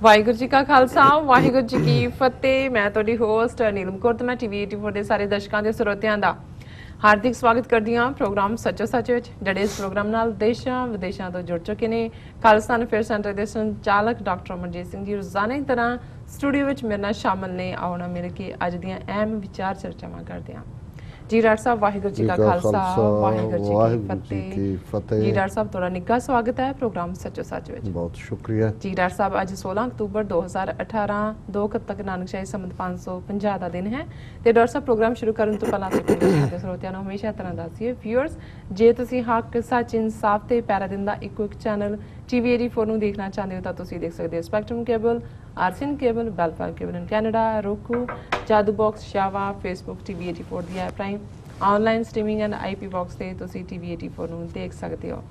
ਵਾਹਿਗੁਰੂ ਜੀ ਕਾ ਖਾਲਸਾ ਵਾਹਿਗੁਰੂ ਜੀ ਕੀ ਫਤਿਹ। ਮੈਂ ਤੁਹਾਡੀ ਹੋਸਟ ਨੀਲਮ ਕੌਰ ਤੇ ਮੈਂ ਟੀਵੀ 84 ਦੇ ਸਾਰੇ ਦਰਸ਼ਕਾਂ ਦੇ ਸਰੋਤਿਆਂ ਦਾ ਹਾਰਦਿਕ ਸਵਾਗਤ ਕਰਦੀ ਹਾਂ ਪ੍ਰੋਗਰਾਮ ਸੱਚੋ ਸੱਚ ਵਿੱਚ, ਜਿਹੜੇ ਇਸ ਪ੍ਰੋਗਰਾਮ ਨਾਲ ਦੇਸ਼ਾਂ ਵਿਦੇਸ਼ਾਂ ਤੋਂ ਜੁੜ ਚੁੱਕੇ ਨੇ। ਖਾਲਸਾ ਅਫੇਅਰ ਸੈਂਟਰ ਦੇ ਸੰਚਾਲਕ ਡਾਕਟਰ ਅਮਰਜੀਤ ਸਿੰਘ ਜੀ ਰੋਜ਼ਾਨਾ ਦੀ ਤਰ੍ਹਾਂ ਸਟੂਡੀਓ ਵਿੱਚ ਮੇਰੇ ਨਾਲ ਸ਼ਾਮਲ ਨੇ। ਆਉਣਾ ਮਿਲ ਕੇ ਅੱਜ ਦੀਆਂ ਅਹਿਮ ਵਿਚਾਰ ਚਰਚਾਵਾਂ ਕਰਦੇ ਹਾਂ। जी डॉक्टर साहब वाहिगुरू जी का खालसा वाहिगुरू जी की फतेह। जी डॉक्टर साहब थोड़ा निੱਘਾ स्वागत है प्रोग्राम सचो सच ਵਿੱਚ। बहुत शुक्रिया जी डॉक्टर साहब ਅੱਜ 16 ਅਕਤੂਬਰ 2018 2 ਤੱਕ ਨਾਨਕਸ਼ਾਹੀ ਸੰਮਤ 550 ਦਾ ਦਿਨ ਹੈ ਤੇ ਡਾਕਟਰ ਸਾਹਿਬ ਪ੍ਰੋਗਰਾਮ ਸ਼ੁਰੂ ਕਰਨ ਤੋਂ ਪਹਿਲਾਂ ਤੇ ਸਰੋਤਿਆਂ ਨੂੰ ਹਮੇਸ਼ਾ ਤਰ੍ਹਾਂ ਦੱਸੀਏ ਵਿਊਅਰਸ, ਜੇ ਤੁਸੀਂ ਹੱਕ ਸੱਚ ਇਨਸਾਫ ਤੇ ਪੈਰਾ ਦਿੰਦਾ ਇੱਕੋ ਇੱਕ ਚੈਨਲ ਟੀਵੀ 84 ਨੂੰ ਦੇਖਣਾ ਚਾਹੁੰਦੇ ਹੋ ਤਾਂ ਤੁਸੀਂ ਦੇਖ ਸਕਦੇ ਹੋ ਸਪੈਕਟਰਮ ਕੇਬਲ, ਆਰਸੀਐਨ ਕੇਬਲ, ਬੈਲਫਾਲ cable in Canada, roku, Jadoo box, ਸ਼ਾਵਾ, ਫੇਸਬੁੱਕ ਟੀਵੀ 84 ਦੀ ਐਪ ਰਾਹੀਂ online streaming and IP box ਤੇ ਤੁਸੀਂ ਟੀਵੀ 84 ਨੂੰ ਦੇਖ ਸਕਦੇ ਹੋ।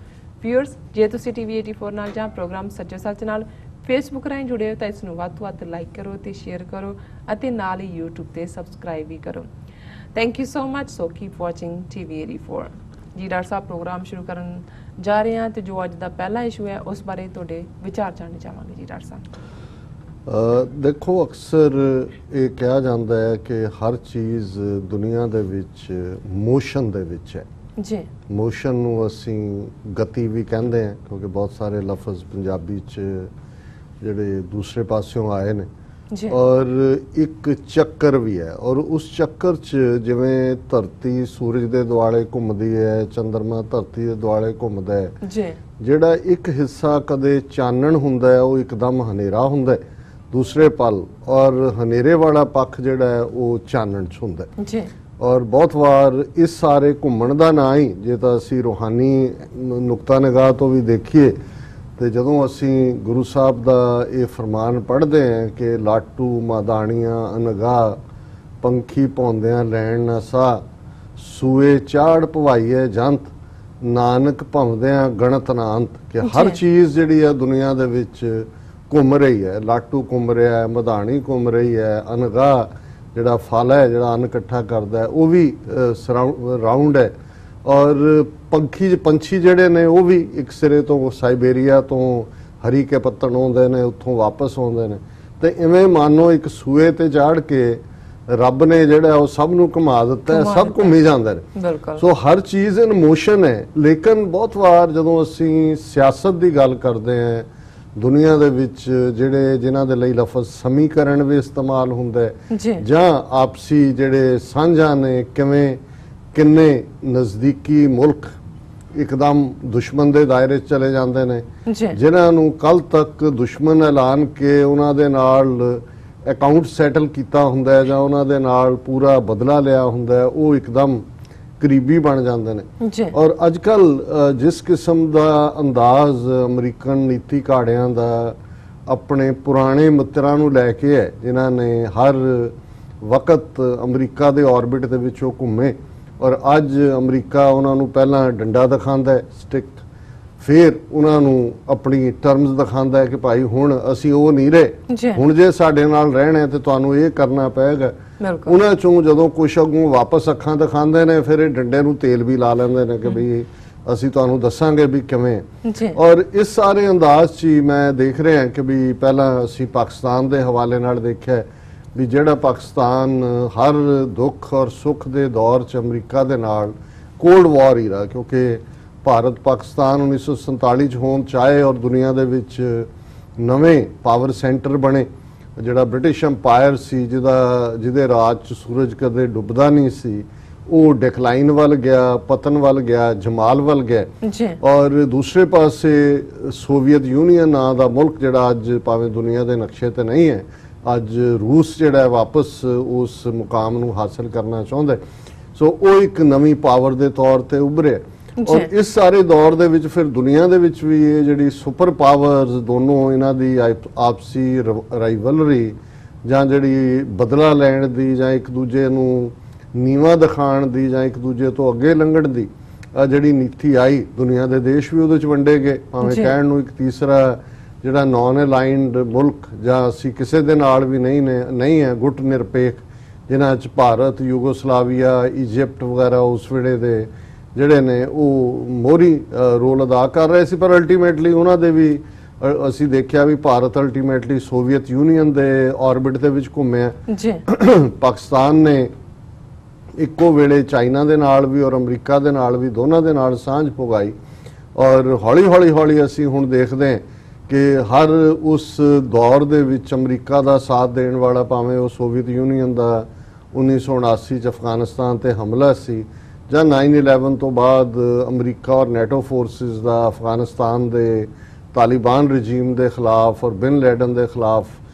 ਵਿਊਅਰਸ, ਜੇ ਤੁਸੀਂ ਟੀਵੀ 84 ਨਾਲ ਜਾਂ ਪ੍ਰੋਗਰਾਮ ਸੱਚੋ ਸੱਚ ਨਾਲ ਫੇਸਬੁੱਕ ਰਾਹੀਂ ਜੁੜੇ ਹੋ ਤਾਂ ਇਸ ਨੂੰ ਵੱਧ ਤੋਂ ਵੱਧ ਲਾਈਕ ਕਰੋ ਤੇ ਸ਼ੇਅਰ ਕਰੋ ਅਤੇ ਨਾਲ ਹੀ YouTube ਤੇ ਸਬਸਕ੍ਰਾਈਬ ਵੀ ਕਰੋ। Thank you so much. So keep watching TV 84। ਜੀ ਡਾਕਟਰ ਸਾਹਿਬ ਪ੍ਰੋਗਰਾਮ ਸ਼ੁਰੂ ਕਰਨ ਜਾ ਰਹੇ ਹਾਂ ਤੇ ਜੋ ਅੱਜ ਦਾ ਪਹਿਲਾ ਇਸ਼ੂ ਹੈ ਉਸ ਬਾਰੇ ਤੁਹਾਡੇ ਵਿਚਾਰ ਜਾਣਨੇ ਚਾਹਾਂਗੇ। ਜੀ ਡਾਕਟਰ ਸਾਹਿਬ ਦੇਖੋ, ਅਕਸਰ ਇਹ ਕਿਹਾ ਜਾਂਦਾ ਹੈ ਕਿ ਹਰ ਚੀਜ਼ ਦੁਨੀਆ ਦੇ ਵਿੱਚ ਮੋਸ਼ਨ ਦੇ ਵਿੱਚ ਹੈ ਜੀ। ਮੋਸ਼ਨ ਨੂੰ ਅਸੀਂ ਗਤੀ ਵੀ ਕਹਿੰਦੇ ਹਾਂ ਕਿਉਂਕਿ ਬਹੁਤ ਸਾਰੇ ਲਫ਼ਜ਼ ਪੰਜਾਬੀ 'ਚ ਜਿਹੜੇ ਦੂਸਰੇ ਪਾਸਿਓਂ ਆਏ ਨੇ ਔਰ ਇੱਕ ਚੱਕਰ ਵੀ ਹੈ ਔਰ ਉਸ ਚੱਕਰ 'ਚ ਜਿਵੇਂ ਧਰਤੀ ਸੂਰਜ ਦੇ ਦੁਆਲੇ ਘੁੰਮਦੀ ਹੈ, ਚੰਦਰਮਾ ਧਰਤੀ ਦੇ ਦੁਆਲੇ ਘੁੰਮਦਾ ਹੈ ਜੀ। ਜਿਹੜਾ ਇੱਕ ਹਿੱਸਾ ਕਦੇ ਚਾਨਣ ਹੁੰਦਾ ਹੈ ਉਹ ਇੱਕਦਮ ਹਨੇਰਾ ਹੁੰਦਾ ਹੈ ਦੂਸਰੇ ਪਲ, ਔਰ ਹਨੇਰੇ ਵਾਲਾ ਪੱਖ ਜਿਹੜਾ ਹੈ ਉਹ ਚਾਨਣ 'ਚ ਹੁੰਦਾ ਜੀ। ਔਰ ਬਹੁਤ ਵਾਰ ਇਸ ਸਾਰੇ ਘੁੰਮਣ ਦਾ ਨਾਂ ਹੀ, ਜੇ ਤਾਂ ਅਸੀਂ ਰੂਹਾਨੀ ਨੁਕਤਾ ਨਿਗਾਹ ਤੋਂ ਵੀ ਦੇਖੀਏ ਤੇ ਜਦੋਂ ਅਸੀਂ ਗੁਰੂ ਸਾਹਿਬ ਦਾ ਇਹ ਫਰਮਾਨ ਪੜ੍ਹਦੇ ਹਾਂ ਕਿ ਲਾਟੂ ਮਾਦਾਣੀਆਂ ਅਨਗਾ ਪੰਖੀ ਪਾਉਂਦਿਆਂ ਲੈਣ ਨਾ ਸਾ ਸੂਏ ਚਾੜ ਭਵਾਈਏ ਜੰਤ ਨਾਨਕ ਭਵਦਿਆਂ ਗਣਤ ਨਾ ਅੰਤ, ਕਿ ਹਰ ਚੀਜ਼ ਜਿਹੜੀ ਆ ਦੁਨੀਆ ਦੇ ਵਿੱਚ ਘੁੰਮ ਰਹੀ ਹੈ। ਲਾਟੂ ਘੁੰਮ ਰਿਹਾ ਹੈ, ਮਧਾਣੀ ਘੁੰਮ ਰਹੀ ਹੈ, ਅਨਗਾ ਜਿਹੜਾ ਫਲ ਹੈ ਜਿਹੜਾ ਅੰਨ ਇਕੱਠਾ ਕਰਦਾ ਹੈ ਉਹ ਵੀ ਰਾਉਂਡ ਹੈ, ਔਰ ਪੰਛੀ ਜਿਹੜੇ ਨੇ ਉਹ ਵੀ ਇੱਕ ਸਿਰੇ ਤੋਂ ਸਾਈਬੇਰੀਆ ਤੋਂ ਹਰੀ ਕੇ ਪੱਤਣ ਆਉਂਦੇ ਨੇ, ਉੱਥੋਂ ਵਾਪਸ ਆਉਂਦੇ ਨੇ। ਤੇ ਇਵੇਂ ਮਾਨੋ ਇੱਕ ਸੂਏ ਤੇ ਚਾੜ ਕੇ ਰੱਬ ਨੇ ਜਿਹੜਾ ਉਹ ਸਭ ਨੂੰ ਘੁਮਾ ਦਿੱਤਾ ਹੈ, ਸਭ ਘੁੰਮੀ ਜਾਂਦੇ ਨੇ। ਸੋ ਹਰ ਚੀਜ਼ ਇਨ ਮੋਸ਼ਨ ਹੈ। ਲੇਕਿਨ ਬਹੁਤ ਵਾਰ ਜਦੋਂ ਅਸੀਂ ਸਿਆਸਤ ਦੀ ਗੱਲ ਕਰਦੇ ਹਾਂ ਦੁਨੀਆ ਦੇ ਵਿੱਚ ਜਿਹੜੇ ਜਿਨ੍ਹਾਂ ਦੇ ਲਈ ਲਫ਼ਜ਼ ਸਮੀਕਰਨ ਵੀ ਇਸਤੇਮਾਲ ਹੁੰਦਾ ਹੈ ਜਾਂ ਆਪਸੀ ਜਿਹੜੇ ਸਾਂਝਾਂ ਨੇ, ਕਿਵੇਂ ਕਿੰਨੇ ਨਜ਼ਦੀਕੀ ਮੁਲਕ ਇੱਕਦਮ ਦੁਸ਼ਮਣ ਦੇ ਦਾਇਰੇ 'ਚ ਚਲੇ ਜਾਂਦੇ ਨੇ, ਜਿਨ੍ਹਾਂ ਨੂੰ ਕੱਲ ਤੱਕ ਦੁਸ਼ਮਣ ਐਲਾਨ ਕੇ ਉਹਨਾਂ ਦੇ ਨਾਲ ਅਕਾਊਂਟ ਸੈਟਲ ਕੀਤਾ ਹੁੰਦਾ ਹੈ ਜਾਂ ਉਹਨਾਂ ਦੇ ਨਾਲ ਪੂਰਾ ਬਦਲਾ ਲਿਆ ਹੁੰਦਾ ਹੈ, ਉਹ ਇੱਕਦਮ ਕਰੀਬੀ ਬਣ ਜਾਂਦੇ ਨੇ। ਔਰ ਅੱਜ ਕੱਲ੍ਹ ਜਿਸ ਕਿਸਮ ਦਾ ਅੰਦਾਜ਼ ਅਮਰੀਕਨ ਨੀਤੀ ਘਾੜਿਆਂ ਦਾ ਆਪਣੇ ਪੁਰਾਣੇ ਮਿੱਤਰਾਂ ਨੂੰ ਲੈ ਕੇ ਹੈ, ਜਿਨ੍ਹਾਂ ਨੇ ਹਰ ਵਕਤ ਅਮਰੀਕਾ ਦੇ ਆਰਬਿਟ ਦੇ ਵਿੱਚ ਉਹ ਘੁੰਮੇ, ਔਰ ਅੱਜ ਅਮਰੀਕਾ ਉਹਨਾਂ ਨੂੰ ਪਹਿਲਾਂ ਡੰਡਾ ਦਿਖਾਉਂਦਾ ਹੈ ਸਟਿਕ, ਫਿਰ ਉਹਨਾਂ ਨੂੰ ਆਪਣੀ ਟਰਮਸ ਦਿਖਾਉਂਦਾ ਹੈ ਕਿ ਭਾਈ ਹੁਣ ਅਸੀਂ ਉਹ ਨਹੀਂ ਰਹੇ, ਹੁਣ ਜੇ ਸਾਡੇ ਨਾਲ ਰਹਿਣਾ ਤੇ ਤੁਹਾਨੂੰ ਇਹ ਕਰਨਾ ਪਏਗਾ। ਉਹਨਾਂ ਚੋਂ ਜਦੋਂ ਕੁਛ ਅੱਗੋਂ ਵਾਪਸ ਅੱਖਾਂ ਦਿਖਾਉਂਦੇ ਨੇ ਫਿਰ ਇਹ ਡੰਡੇ ਨੂੰ ਤੇਲ ਵੀ ਲਾ ਲੈਂਦੇ ਨੇ ਕਿ ਬਈ ਅਸੀਂ ਤੁਹਾਨੂੰ ਦੱਸਾਂਗੇ ਵੀ ਕਿਵੇਂ। ਔਰ ਇਸ ਸਾਰੇ ਅੰਦਾਜ਼ 'ਚ ਹੀ ਮੈਂ ਦੇਖ ਰਿਹਾ ਕਿ ਵੀ ਪਹਿਲਾਂ ਅਸੀਂ ਪਾਕਿਸਤਾਨ ਦੇ ਹਵਾਲੇ ਨਾਲ ਦੇਖਿਆ ਵੀ ਜਿਹੜਾ ਪਾਕਿਸਤਾਨ ਹਰ ਦੁੱਖ ਔਰ ਸੁੱਖ ਦੇ ਦੌਰ 'ਚ ਅਮਰੀਕਾ ਦੇ ਨਾਲ ਕੋਲਡ ਵਾਰ ਹੀ ਰਿਹਾ, ਕਿਉਂਕਿ ਭਾਰਤ ਪਾਕਿਸਤਾਨ 1947 'ਚ ਹੋਣ ਚਾਹੇ ਔਰ ਦੁਨੀਆ ਦੇ ਵਿੱਚ ਨਵੇਂ ਪਾਵਰ ਸੈਂਟਰ ਬਣੇ, ਜਿਹੜਾ ਬ੍ਰਿਟਿਸ਼ ਅੰਪਾਇਰ ਸੀ ਜਿਹਦੇ ਰਾਜ 'ਚ ਸੂਰਜ ਕਦੇ ਡੁੱਬਦਾ ਨਹੀਂ ਸੀ, ਉਹ ਡਿਕਲਾਈਨ ਵੱਲ ਗਿਆ, ਪਤਨ ਵੱਲ ਗਿਆ, ਜਮਾਲ ਵੱਲ ਗਿਆ। ਔਰ ਦੂਸਰੇ ਪਾਸੇ ਸੋਵੀਅਤ ਯੂਨੀਅਨ ਨਾਂ ਦਾ ਮੁਲਕ ਜਿਹੜਾ ਅੱਜ ਭਾਵੇਂ ਦੁਨੀਆ ਦੇ ਨਕਸ਼ੇ ਤੇ ਨਹੀਂ ਹੈ, ਅੱਜ ਰੂਸ ਜਿਹੜਾ ਵਾਪਸ ਉਸ ਮੁਕਾਮ ਨੂੰ ਹਾਸਲ ਕਰਨਾ ਚਾਹੁੰਦਾ। ਸੋ ਉਹ ਇੱਕ ਨਵੀਂ ਪਾਵਰ ਦੇ ਤੌਰ ਤੇ ਉੱਭਰਿਆ। ਔਰ ਇਸ ਸਾਰੇ ਦੌਰ ਦੇ ਵਿੱਚ ਫਿਰ ਦੁਨੀਆ ਦੇ ਵਿੱਚ ਵੀ ਇਹ ਜਿਹੜੀ ਸੁਪਰ ਪਾਵਰਸ ਦੋਨੋਂ ਇਹਨਾਂ ਦੀ ਆਪਸੀ ਰਾਈਵਲਰੀ ਜਾਂ ਜਿਹੜੀ ਬਦਲਾ ਲੈਣ ਦੀ ਜਾਂ ਇੱਕ ਦੂਜੇ ਨੂੰ ਨੀਵਾਂ ਦਿਖਾਉਣ ਦੀ ਜਾਂ ਇੱਕ ਦੂਜੇ ਤੋਂ ਅੱਗੇ ਲੰਘਣ ਦੀ ਜਿਹੜੀ ਨੀਤੀ ਆਈ, ਦੁਨੀਆ ਦੇ ਦੇਸ਼ ਵੀ ਉਹਦੇ 'ਚ ਵੰਡੇ ਗਏ। ਭਾਵੇਂ ਕਹਿਣ ਨੂੰ ਇੱਕ ਤੀਸਰਾ ਜਿਹੜਾ ਨਾਨ ਅਲਾਈਨਡ ਮੁਲਕ ਜਾਂ ਅਸੀਂ ਕਿਸੇ ਦੇ ਨਾਲ ਵੀ ਨਹੀਂ ਹੈ ਗੁੱਟ ਨਿਰਪੇਖ, ਜਿਨ੍ਹਾਂ 'ਚ ਭਾਰਤ, ਯੂਗੋਸਲਾਵੀਆ, ਇਜਿਪਟ ਵਗੈਰਾ ਉਸ ਵੇਲੇ ਦੇ ਜਿਹੜੇ ਨੇ ਉਹ ਮੋਹਰੀ ਰੋਲ ਅਦਾ ਕਰ ਰਹੇ ਸੀ, ਪਰ ਅਲਟੀਮੇਟਲੀ ਉਹਨਾਂ ਦੇ ਵੀ ਅਸੀਂ ਦੇਖਿਆ ਵੀ ਭਾਰਤ ਅਲਟੀਮੇਟਲੀ ਸੋਵੀਅਤ ਯੂਨੀਅਨ ਦੇ ਆਰਬਿਟ ਦੇ ਵਿੱਚ ਘੁੰਮਿਆ ਜੀ। ਪਾਕਿਸਤਾਨ ਨੇ ਇੱਕੋ ਵੇਲੇ ਚਾਈਨਾ ਦੇ ਨਾਲ ਵੀ ਔਰ ਅਮਰੀਕਾ ਦੇ ਨਾਲ ਵੀ, ਦੋਨਾਂ ਦੇ ਨਾਲ ਸਾਂਝ ਪੁਗਾਈ। ਔਰ ਹੌਲੀ ਅਸੀਂ ਹੁਣ ਦੇਖਦੇ ਹਾਂ ਕਿ ਹਰ ਉਸ ਦੌਰ ਦੇ ਵਿੱਚ ਅਮਰੀਕਾ ਦਾ ਸਾਥ ਦੇਣ ਵਾਲਾ, ਭਾਵੇਂ ਉਹ ਸੋਵੀਅਤ ਯੂਨੀਅਨ ਦਾ 1979 ਚ ਅਫਗਾਨਿਸਤਾਨ ਤੇ ਹਮਲਾ ਸੀ, ਜਾਂ 9/11 ਤੋਂ ਬਾਅਦ ਅਮਰੀਕਾ ਔਰ ਨੈਟੋ ਫੋਰਸਿਸ ਦਾ ਅਫਗਾਨਿਸਤਾਨ ਦੇ ਤਾਲਿਬਾਨ ਰਜੀਮ ਦੇ ਖਿਲਾਫ ਔਰ ਬਿਨ ਲੈਡਨ ਦੇ ਖਿਲਾਫ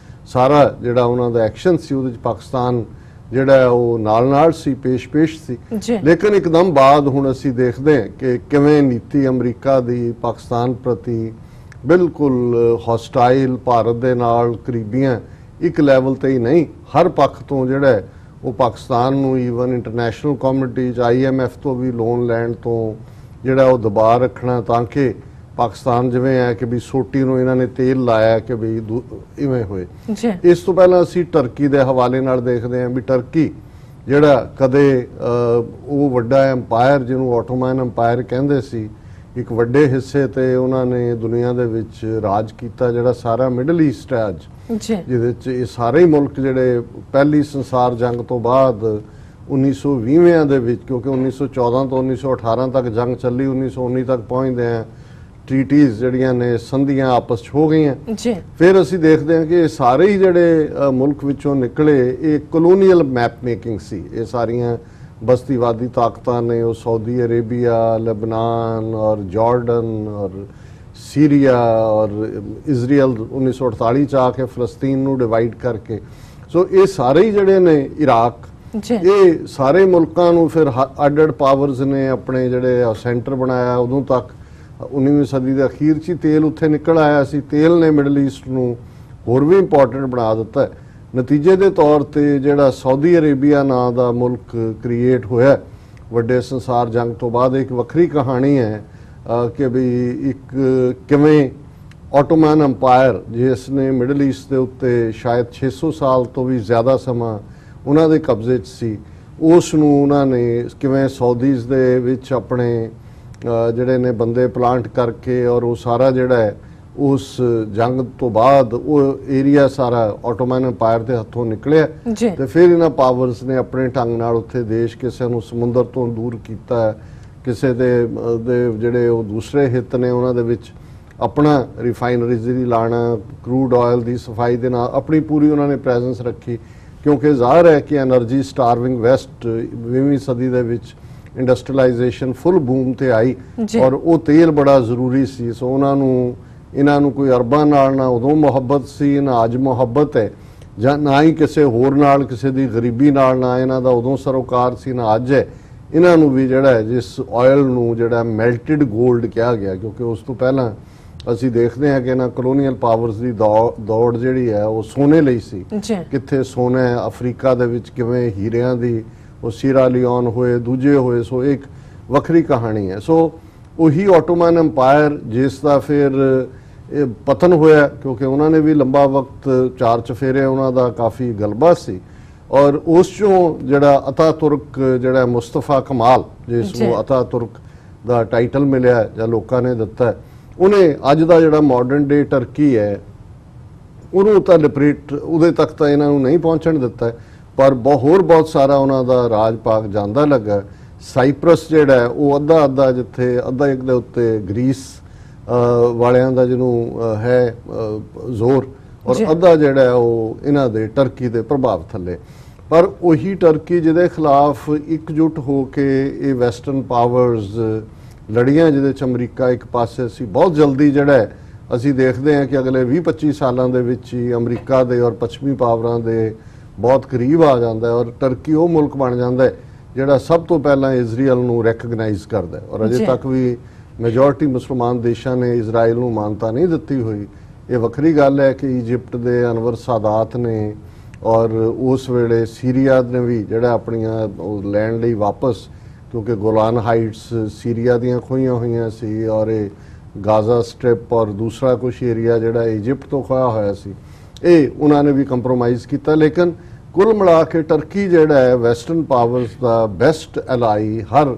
ਸਾਰਾ ਜਿਹੜਾ ਉਹਨਾਂ ਦਾ ਐਕਸ਼ਨ ਸੀ, ਉਹਦੇ ਚ ਪਾਕਿਸਤਾਨ ਜਿਹੜਾ ਉਹ ਨਾਲ ਸੀ, ਪੇਸ਼ ਸੀ। ਲੇਕਿਨ ਇੱਕਦਮ ਬਾਅਦ ਹੁਣ ਅਸੀਂ ਦੇਖਦੇ ਹਾਂ ਕਿ ਕਿਵੇਂ ਨੀਤੀ ਅਮਰੀਕਾ ਦੀ ਪਾਕਿਸਤਾਨ ਪ੍ਰਤੀ ਬਿਲਕੁਲ ਹੌਸਟਾਈਲ, ਭਾਰਤ ਦੇ ਨਾਲ ਕਰੀਬੀਆਂ ਇੱਕ ਲੈਵਲ ਤੇ ਹੀ ਨਹੀਂ, ਹਰ ਪੱਖ ਤੋਂ ਜਿਹੜਾ ਉਹ ਪਾਕਿਸਤਾਨ ਨੂੰ ਈਵਨ ਇੰਟਰਨੈਸ਼ਨਲ ਕਮਿਊਨਿਟੀ 'ਚ IMF ਤੋਂ ਵੀ ਲੋਨ ਲੈਣ ਤੋਂ ਜਿਹੜਾ ਉਹ ਦਬਾਅ ਰੱਖਣਾ, ਤਾਂ ਕਿ ਪਾਕਿਸਤਾਨ ਜਿਵੇਂ ਹੈ ਕਿ ਵੀ ਸੋਟੀ ਨੂੰ ਇਹਨਾਂ ਨੇ ਤੇਲ ਲਾਇਆ ਕਿ ਵੀ ਇਵੇਂ ਹੋਏ। ਇਸ ਤੋਂ ਪਹਿਲਾਂ ਅਸੀਂ ਟਰਕੀ ਦੇ ਹਵਾਲੇ ਨਾਲ ਦੇਖਦੇ ਹਾਂ ਵੀ ਟਰਕੀ ਜਿਹੜਾ ਕਦੇ ਉਹ ਵੱਡਾ ਐਮਪਾਇਰ ਜਿਹਨੂੰ ਆਟੋਮਨ ਐਮਪਾਇਰ ਕਹਿੰਦੇ ਸੀ, ਇੱਕ ਵੱਡੇ ਹਿੱਸੇ ਤੇ ਉਹਨਾਂ ਨੇ ਦੁਨੀਆ ਦੇ ਵਿੱਚ ਰਾਜ ਕੀਤਾ, ਜਿਹੜਾ ਸਾਰਾ ਮਿਡਲ ਈਸਟ ਹੈ ਅੱਜ, ਜਿਹਦੇ ਚ ਇਹ ਸਾਰੇ ਹੀ ਮੁਲਕ ਜਿਹੜੇ ਪਹਿਲੀ ਸੰਸਾਰ ਜੰਗ ਤੋਂ ਬਾਅਦ 1920 ਦੇ ਵਿੱਚ, ਕਿਉਂਕਿ 1914 ਤੋਂ 1918 ਤੱਕ ਜੰਗ ਚੱਲੀ, 1919 ਤੱਕ ਪਹੁੰਚਦੇ ਆ ਟ੍ਰੀਟੀਜ਼ ਜਿਹੜੀਆਂ ਨੇ ਸੰਧੀਆਂ ਆਪਸ 'ਚ ਹੋ ਗਈਆਂ। ਫਿਰ ਅਸੀਂ ਦੇਖਦੇ ਹਾਂ ਕਿ ਇਹ ਸਾਰੇ ਹੀ ਜਿਹੜੇ ਮੁਲਕ ਵਿੱਚੋਂ ਨਿਕਲੇ ਇਹ ਕਲੋਨੀਅਲ ਮੈਪ ਮੇਕਿੰਗ ਸੀ। ਇਹ ਸਾਰੀਆਂ ਬਸਤੀਵਾਦੀ ਤਾਕਤਾਂ ਨੇ, ਉਹ ਸਾਊਦੀ ਅਰੇਬੀਆ, ਲਬਨਾਨ ਔਰ ਜਾਰਡਨ ਔਰ ਸੀਰੀਆ ਔਰ ਇਜ਼ਰਾਈਲ 1948 ਚ ਆ ਕੇ ਫਲਸਤੀਨ ਨੂੰ ਡਿਵਾਈਡ ਕਰਕੇ, ਸੋ ਇਹ ਸਾਰੇ ਹੀ ਜਿਹੜੇ ਨੇ, ਇਰਾਕ, ਇਹ ਸਾਰੇ ਮੁਲਕਾਂ ਨੂੰ ਫਿਰ ਅੱਡ ਪਾਵਰਸ ਨੇ ਆਪਣੇ ਜਿਹੜੇ ਸੈਂਟਰ ਬਣਾਇਆ। ਉਦੋਂ ਤੱਕ 19ਵੀਂ ਸਦੀ ਦੇ ਅਖੀਰ 'ਚ ਤੇਲ ਉੱਥੇ ਨਿਕਲ ਆਇਆ ਸੀ, ਤੇਲ ਨੇ ਮਿਡਲ ਈਸਟ ਨੂੰ ਹੋਰ ਵੀ ਇੰਪੋਰਟੈਂਟ ਬਣਾ ਦਿੱਤਾ। ਨਤੀਜੇ ਦੇ ਤੌਰ ਤੇ ਜਿਹੜਾ ਸਾਊਦੀ ਅਰੇਬੀਆ ਨਾਂ ਦਾ ਮੁਲਕ ਕ੍ਰੀਏਟ ਹੋਇਆ ਵੱਡੇ ਸੰਸਾਰ ਜੰਗ ਤੋਂ ਬਾਅਦ, ਇੱਕ ਵੱਖਰੀ ਕਹਾਣੀ ਹੈ ਕਿ ਵੀ ਇੱਕ ਕਿਵੇਂ ਆਟੋਮਨ ਅੰਪਾਇਰ ਜਿਸ ਨੇ ਮਿਡਲ ਈਸਟ ਦੇ ਉੱਤੇ ਸ਼ਾਇਦ 600 ਸਾਲ ਤੋਂ ਵੀ ਜ਼ਿਆਦਾ ਸਮਾਂ ਉਹਨਾਂ ਦੇ ਕਬਜ਼ੇ 'ਚ ਸੀ, ਉਸ ਨੂੰ ਉਹਨਾਂ ਨੇ ਕਿਵੇਂ ਸਾਊਦੀਜ਼ ਦੇ ਵਿੱਚ ਆਪਣੇ ਜਿਹੜੇ ਨੇ ਬੰਦੇ ਪਲਾਂਟ ਕਰਕੇ, ਔਰ ਉਹ ਸਾਰਾ ਜਿਹੜਾ ਹੈ ਉਸ ਜੰਗ ਤੋਂ ਬਾਅਦ ਉਹ ਏਰੀਆ ਸਾਰਾ ਆਟੋਮਨ ਅੰਪਾਇਰ ਦੇ ਹੱਥੋਂ ਨਿਕਲਿਆ ਤੇ ਫਿਰ ਇਹਨਾਂ ਪਾਵਰਸ ਨੇ ਆਪਣੇ ਢੰਗ ਨਾਲ ਉੱਥੇ ਦੇਸ਼, ਕਿਸੇ ਨੂੰ ਸਮੁੰਦਰ ਤੋਂ ਦੂਰ ਕੀਤਾ, ਕਿਸੇ ਦੇ ਜਿਹੜੇ ਉਹ ਦੂਸਰੇ ਹਿੱਤ ਨੇ ਉਹਨਾਂ ਦੇ ਵਿੱਚ ਆਪਣਾ ਰਿਫਾਈਨਰੀਜ਼ ਦੀ ਲਾਣਾ, ਕਰੂਡ ਆਇਲ ਦੀ ਸਫਾਈ ਦੇ ਨਾਲ ਆਪਣੀ ਪੂਰੀ ਉਹਨਾਂ ਨੇ ਪ੍ਰੈਜ਼ੈਂਸ ਰੱਖੀ, ਕਿਉਂਕਿ ਜ਼ਾਹਰ ਹੈ ਕਿ ਐਨਰਜੀ ਸਟਾਰਵਿੰਗ ਵੈਸਟ 20ਵੀਂ ਸਦੀ ਦੇ ਵਿੱਚ ਇੰਡਸਟਰੀਲਾਈਜੇਸ਼ਨ ਫੁੱਲ ਬੂਮ ਤੇ ਆਈ ਔਰ ਉਹ ਤੇਲ ਬੜਾ ਜ਼ਰੂਰੀ ਸੀ। ਸੋ ਇਹਨਾਂ ਨੂੰ ਕੋਈ ਅਰਬਾਂ ਨਾਲ ਨਾ ਉਦੋਂ ਮੁਹੱਬਤ ਸੀ, ਨਾ ਅੱਜ ਮੁਹੱਬਤ ਹੈ, ਜਾਂ ਨਾ ਹੀ ਕਿਸੇ ਹੋਰ ਨਾਲ, ਕਿਸੇ ਦੀ ਗਰੀਬੀ ਨਾਲ ਨਾ ਇਹਨਾਂ ਦਾ ਉਦੋਂ ਸਰੋਕਾਰ ਸੀ, ਨਾ ਅੱਜ ਹੈ। ਇਹਨਾਂ ਨੂੰ ਵੀ ਜਿਹੜਾ ਹੈ ਜਿਸ ਆਇਲ ਨੂੰ ਜਿਹੜਾ ਮੈਲਟਡ 골ਡ ਕਿਹਾ ਗਿਆ, ਕਿਉਂਕਿ ਉਸ ਤੋਂ ਪਹਿਲਾਂ ਅਸੀਂ ਦੇਖਦੇ ਹਾਂ ਕਿ ਇਹਨਾਂ ਕਲੋਨੀਅਲ ਪਾਵਰਸ ਦੀ ਦੌੜ ਜਿਹੜੀ ਹੈ ਉਹ ਸੋਨੇ ਲਈ ਸੀ। ਕਿੱਥੇ ਸੋਨਾ ਹੈ, ਅਫਰੀਕਾ ਦੇ ਵਿੱਚ ਕਿਵੇਂ ਹੀਰਿਆਂ ਦੀ ਉਹ ਸੀਰਾ ਲਿਓਨ ਹੋਏ, ਦੂਜੇ ਹੋਏ, ਸੋ ਇੱਕ ਵੱਖਰੀ ਕਹਾਣੀ ਹੈ। ਸੋ ਉਹੀ ਆਟੋਮਨ ਅੰਪਾਇਰ ਜਿਸ ਦਾ ਫਿਰ ਇਹ ਪਤਨ ਹੋਇਆ, ਕਿਉਂਕਿ ਉਹਨਾਂ ਨੇ ਵੀ ਲੰਬਾ ਵਕਤ 4 ਚਫੇਰੇ ਉਹਨਾਂ ਦਾ ਕਾਫੀ ਗਲਬਾ ਸੀ, ਔਰ ਉਸ ਚੋਂ ਜਿਹੜਾ ਅਤਾਤੁਰਕ ਜਿਹੜਾ ਮੁਸਤਫਾ ਕਮਾਲ, ਜਿਸ ਨੂੰ ਅਤਾਤੁਰਕ ਦਾ ਟਾਈਟਲ ਮਿਲਿਆ ਜਾਂ ਲੋਕਾਂ ਨੇ ਦਿੱਤਾ, ਉਹਨੇ ਅੱਜ ਦਾ ਜਿਹੜਾ ਮਾਡਰਨ ਡੇ ਟਰਕੀ ਹੈ ਉਹਨੂੰ ਤਾਂ ਲਿਬਰੇਟ, ਉਹਦੇ ਤੱਕ ਤਾਂ ਇਹਨਾਂ ਨੂੰ ਨਹੀਂ ਪਹੁੰਚਣ ਦਿੱਤਾ, ਪਰ ਹੋਰ ਬਹੁਤ ਸਾਰਾ ਉਹਨਾਂ ਦਾ ਰਾਜ ਪਾਕ ਜਾਂਦਾ ਲੱਗਾ। ਸਾਈਪਰਸ ਜਿਹੜਾ ਉਹ ਅੱਧਾ ਜਿੱਥੇ ਅੱਧਾ ਇੱਕ ਦੇ ਉੱਤੇ ਗ੍ਰੀਸ ਵਾਲਿਆਂ ਦਾ ਜਿਹਨੂੰ ਹੈ ਜ਼ੋਰ, ਔਰ ਅੱਧਾ ਜਿਹੜਾ ਉਹ ਇਹਨਾਂ ਦੇ ਟਰਕੀ ਦੇ ਪ੍ਰਭਾਵ ਥੱਲੇ। ਪਰ ਉਹੀ ਟਰਕੀ ਜਿਹਦੇ ਖਿਲਾਫ ਇਕਜੁੱਟ ਹੋ ਕੇ ਇਹ ਵੈਸਟਰਨ ਪਾਵਰਸ ਲੜੀਆਂ, ਜਿਹਦੇ 'ਚ ਅਮਰੀਕਾ ਇੱਕ ਪਾਸੇ ਸੀ, ਬਹੁਤ ਜਲਦੀ ਜਿਹੜਾ ਅਸੀਂ ਦੇਖਦੇ ਹਾਂ ਕਿ ਅਗਲੇ 20-25 ਸਾਲਾਂ ਦੇ ਵਿੱਚ ਹੀ ਅਮਰੀਕਾ ਦੇ ਔਰ ਪੱਛਮੀ ਪਾਵਰਾਂ ਦੇ ਬਹੁਤ ਕਰੀਬ ਆ ਜਾਂਦਾ ਹੈ, ਔਰ ਟਰਕੀ ਉਹ ਮੁਲਕ ਬਣ ਜਾਂਦਾ ਹੈ ਜਿਹੜਾ ਸਭ ਤੋਂ ਪਹਿਲਾਂ ਇਜ਼ਰਾਈਲ ਨੂੰ ਰੈਕਗਨਾਈਜ਼ ਕਰਦਾ ਹੈ। ਔਰ ਅਜੇ ਤੱਕ ਵੀ ਮੈਜੋਰਟੀ ਮੁਸਲਮਾਨ ਦੇਸ਼ਾਂ ਨੇ ਇਜ਼ਰਾਈਲ ਨੂੰ ਮਾਨਤਾ ਨਹੀਂ ਦਿੱਤੀ ਹੋਈ। ਇਹ ਵੱਖਰੀ ਗੱਲ ਹੈ ਕਿ ਇਜਿਪਟ ਦੇ ਅਨਵਰ ਸਾਦਾਤ ਨੇ ਔਰ ਉਸ ਵੇਲੇ ਸੀਰੀਆ ਨੇ ਵੀ ਜਿਹੜਾ ਆਪਣੀਆਂ ਲੈਣ ਲਈ ਵਾਪਸ, ਕਿਉਂਕਿ ਗੋਲਾਨ ਹਾਈਟਸ ਸੀਰੀਆ ਦੀਆਂ ਖੋਈਆਂ ਹੋਈਆਂ ਸੀ ਔਰ ਇਹ ਗਾਜ਼ਾ ਸਟ੍ਰਿਪ ਔਰ ਦੂਸਰਾ ਕੁਛ ਏਰੀਆ ਜਿਹੜਾ ਇਜਿਪਟ ਤੋਂ ਖੋਇਆ ਹੋਇਆ ਸੀ, ਇਹ ਉਹਨਾਂ ਨੇ ਵੀ ਕੰਪਰੋਮਾਈਜ਼ ਕੀਤਾ। ਲੇਕਿਨ ਕੁੱਲ ਮਿਲਾ ਕੇ ਟਰਕੀ ਜਿਹੜਾ ਹੈ ਵੈਸਟਰਨ ਪਾਵਰਸ ਦਾ ਬੈਸਟ ਐਲਾਈ ਹਰ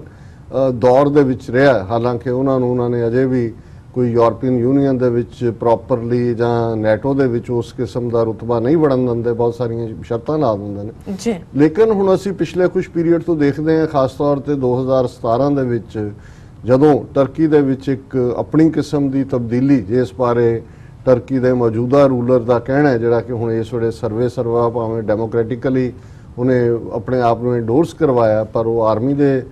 ਦੌਰ ਦੇ ਵਿੱਚ ਰਿਹਾ। ਹਾਲਾਂਕਿ ਉਹਨਾਂ ਨੇ ਅਜੇ ਵੀ ਕੋਈ ਯੂਰਪੀਅਨ ਯੂਨੀਅਨ ਦੇ ਵਿੱਚ ਪ੍ਰੋਪਰਲੀ ਜਾਂ ਨੈਟੋ ਦੇ ਵਿੱਚ ਉਸ ਕਿਸਮ ਦਾ ਰੁਤਬਾ ਨਹੀਂ ਬਣਨ ਦਿੰਦੇ, ਬਹੁਤ ਸਾਰੀਆਂ ਸ਼ਰਤਾਂ ਲਾ ਦਿੰਦੇ ਨੇ ਜੀ। ਲੇਕਿਨ ਹੁਣ ਅਸੀਂ ਪਿਛਲੇ ਕੁਝ ਪੀਰੀਅਡ ਤੋਂ ਦੇਖਦੇ ਹਾਂ, ਖਾਸ ਤੌਰ ਤੇ 2017 ਦੇ ਵਿੱਚ ਜਦੋਂ ਟਰਕੀ ਦੇ ਵਿੱਚ ਇੱਕ ਆਪਣੀ ਕਿਸਮ ਦੀ ਤਬਦੀਲੀ, ਜਿਸ ਬਾਰੇ ਟਰਕੀ ਦੇ ਮੌਜੂਦਾ ਰੂਲਰ ਦਾ ਕਹਿਣਾ ਹੈ, ਜਿਹੜਾ ਕਿ ਹੁਣ ਇਸ ਵੇਲੇ ਸਰਵਾ ਭਾਵੇਂ ਡੈਮੋਕ੍ਰੈਟਿਕਲੀ ਉਹਨੇ ਆਪਣੇ ਆਪ ਨੂੰ ਇੰਡੋਰਸ ਕਰਵਾਇਆ, ਪਰ ਉਹ ਆਰਮੀ ਦੇ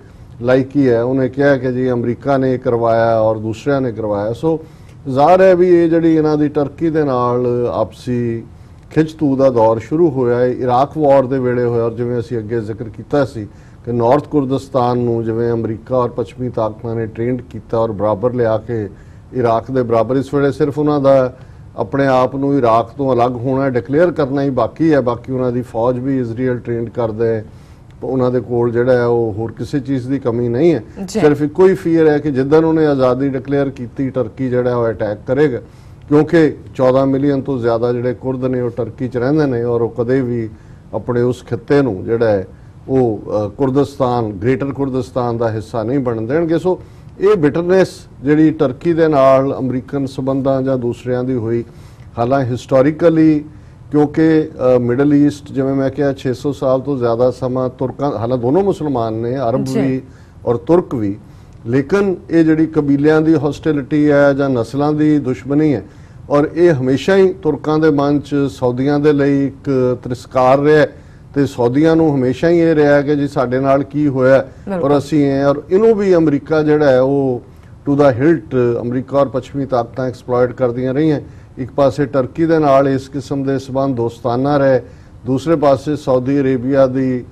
ਲਾਈਕ ਹੀ ਹੈ। ਉਹਨੇ ਕਿਹਾ ਕਿ ਜੀ ਅਮਰੀਕਾ ਨੇ ਕਰਵਾਇਆ ਔਰ ਦੂਸਰਿਆਂ ਨੇ ਕਰਵਾਇਆ। ਸੋ ਜ਼ਾਹਰ ਹੈ ਵੀ ਇਹ ਜਿਹੜੀ ਇਹਨਾਂ ਦੀ ਟਰਕੀ ਦੇ ਨਾਲ ਆਪਸੀ ਖਿੱਚਤੂ ਦਾ ਦੌਰ ਸ਼ੁਰੂ ਹੋਇਆ ਹੈ ਇਰਾਕ ਵਾਰ ਦੇ ਵੇਲੇ ਹੋਇਆ, ਔਰ ਜਿਵੇਂ ਅਸੀਂ ਅੱਗੇ ਜ਼ਿਕਰ ਕੀਤਾ ਸੀ ਕਿ ਨਾਰਥ ਕੁਰਦਿਸਤਾਨ ਨੂੰ ਜਿਵੇਂ ਅਮਰੀਕਾ ਔਰ ਪੱਛਮੀ ਤਾਕਤਾਂ ਨੇ ਟ੍ਰੇਨਡ ਕੀਤਾ ਔਰ ਬਰਾਬਰ ਲਿਆ ਕੇ ਇਰਾਕ ਦੇ ਬਰਾਬਰ, ਇਸ ਵੇਲੇ ਸਿਰਫ ਉਹਨਾਂ ਦਾ ਆਪਣੇ ਆਪ ਨੂੰ ਇਰਾਕ ਤੋਂ ਅਲੱਗ ਹੋਣਾ ਡਿਕਲੇਅਰ ਕਰਨਾ ਹੀ ਬਾਕੀ ਹੈ। ਬਾਕੀ ਉਹਨਾਂ ਦੀ ਫੌਜ ਵੀ ਇਜ਼ਰਾਈਲ ਟ੍ਰੇਨਡ ਕਰਦਾ ਹੈ, ਉਹਨਾਂ ਦੇ ਕੋਲ ਜਿਹੜਾ ਹੈ ਉਹ ਹੋਰ ਕਿਸੇ ਚੀਜ਼ ਦੀ ਕਮੀ ਨਹੀਂ ਹੈ। ਸਿਰਫ ਇੱਕੋ ਹੀ ਫੀਅਰ ਹੈ ਕਿ ਜਿੱਦਣ ਉਹਨੇ ਆਜ਼ਾਦੀ ਡਿਕਲੇਅਰ ਕੀਤੀ ਟਰਕੀ ਜਿਹੜਾ ਉਹ ਅਟੈਕ ਕਰੇਗਾ, ਕਿਉਂਕਿ 14 ਮਿਲੀਅਨ ਤੋਂ ਜ਼ਿਆਦਾ ਜਿਹੜੇ ਕੁਰਦ ਨੇ ਉਹ ਟਰਕੀ 'ਚ ਰਹਿੰਦੇ ਨੇ ਔਰ ਉਹ ਕਦੇ ਵੀ ਆਪਣੇ ਉਸ ਖਿੱਤੇ ਨੂੰ ਜਿਹੜਾ ਹੈ ਉਹ ਕੁਰਦਿਸਤਾਨ, ਗ੍ਰੇਟਰ ਕੁਰਦਿਸਤਾਨ ਦਾ ਹਿੱਸਾ ਨਹੀਂ ਬਣਨ ਦੇਣਗੇ। ਸੋ ਇਹ ਬਿਟਰਨੈਸ ਜਿਹੜੀ ਟਰਕੀ ਦੇ ਨਾਲ ਅਮਰੀਕਨ ਸਬੰਧਾਂ ਜਾਂ ਦੂਸਰਿਆਂ ਦੀ ਹੋਈ, ਹਾਲਾਂਕਿ ਹਿਸਟੋਰੀਕਲੀ ਕਿਉਂਕਿ ਮਿਡਲ ਈਸਟ ਜਿਵੇਂ ਮੈਂ ਕਿਹਾ 600 ਸਾਲ ਤੋਂ ਜ਼ਿਆਦਾ ਸਮਾਂ ਤੁਰਕਾਂ, ਹਾਲਾਂਕਿ ਦੋਨੋਂ ਮੁਸਲਮਾਨ ਨੇ, ਅਰਬ ਵੀ ਔਰ ਤੁਰਕ ਵੀ, ਲੇਕਿਨ ਇਹ ਜਿਹੜੀ ਕਬੀਲਿਆਂ ਦੀ ਹੌਸਟੈਲਿਟੀ ਹੈ ਜਾਂ ਨਸਲਾਂ ਦੀ ਦੁਸ਼ਮਣੀ ਹੈ ਔਰ ਇਹ ਹਮੇਸ਼ਾ ਹੀ ਤੁਰਕਾਂ ਦੇ ਮਨ 'ਚ ਸਊਦੀਆਂ ਦੇ ਲਈ ਇੱਕ ਤਿਰਸਕਾਰ ਰਿਹਾ ਤੇ ਸਊਦੀਆਂ ਨੂੰ ਹਮੇਸ਼ਾ ਹੀ ਇਹ ਰਿਹਾ ਕਿ ਜੀ ਸਾਡੇ ਨਾਲ ਕੀ ਹੋਇਆ ਔਰ ਅਸੀਂ ਇਹ, ਔਰ ਇਹਨੂੰ ਵੀ ਅਮਰੀਕਾ ਜਿਹੜਾ ਹੈ ਉਹ ਟੂ ਦਾ ਹਿਲਟ ਅਮਰੀਕਾ ਔਰ ਪੱਛਮੀ ਤਾਕਤਾਂ ਐਕਸਪਲੋਇਟ ਕਰਦੀਆਂ ਰਹੀਆਂ। ਇੱਕ ਪਾਸੇ ਟਰਕੀ ਦੇ ਨਾਲ ਇਸ ਕਿਸਮ ਦੇ ਸਬੰਧ ਦੋਸਤਾਨਾ ਰਹੇ, ਦੂਸਰੇ ਪਾਸੇ ਸਾਊਦੀ ਅਰੇਬੀਆ ਦੀ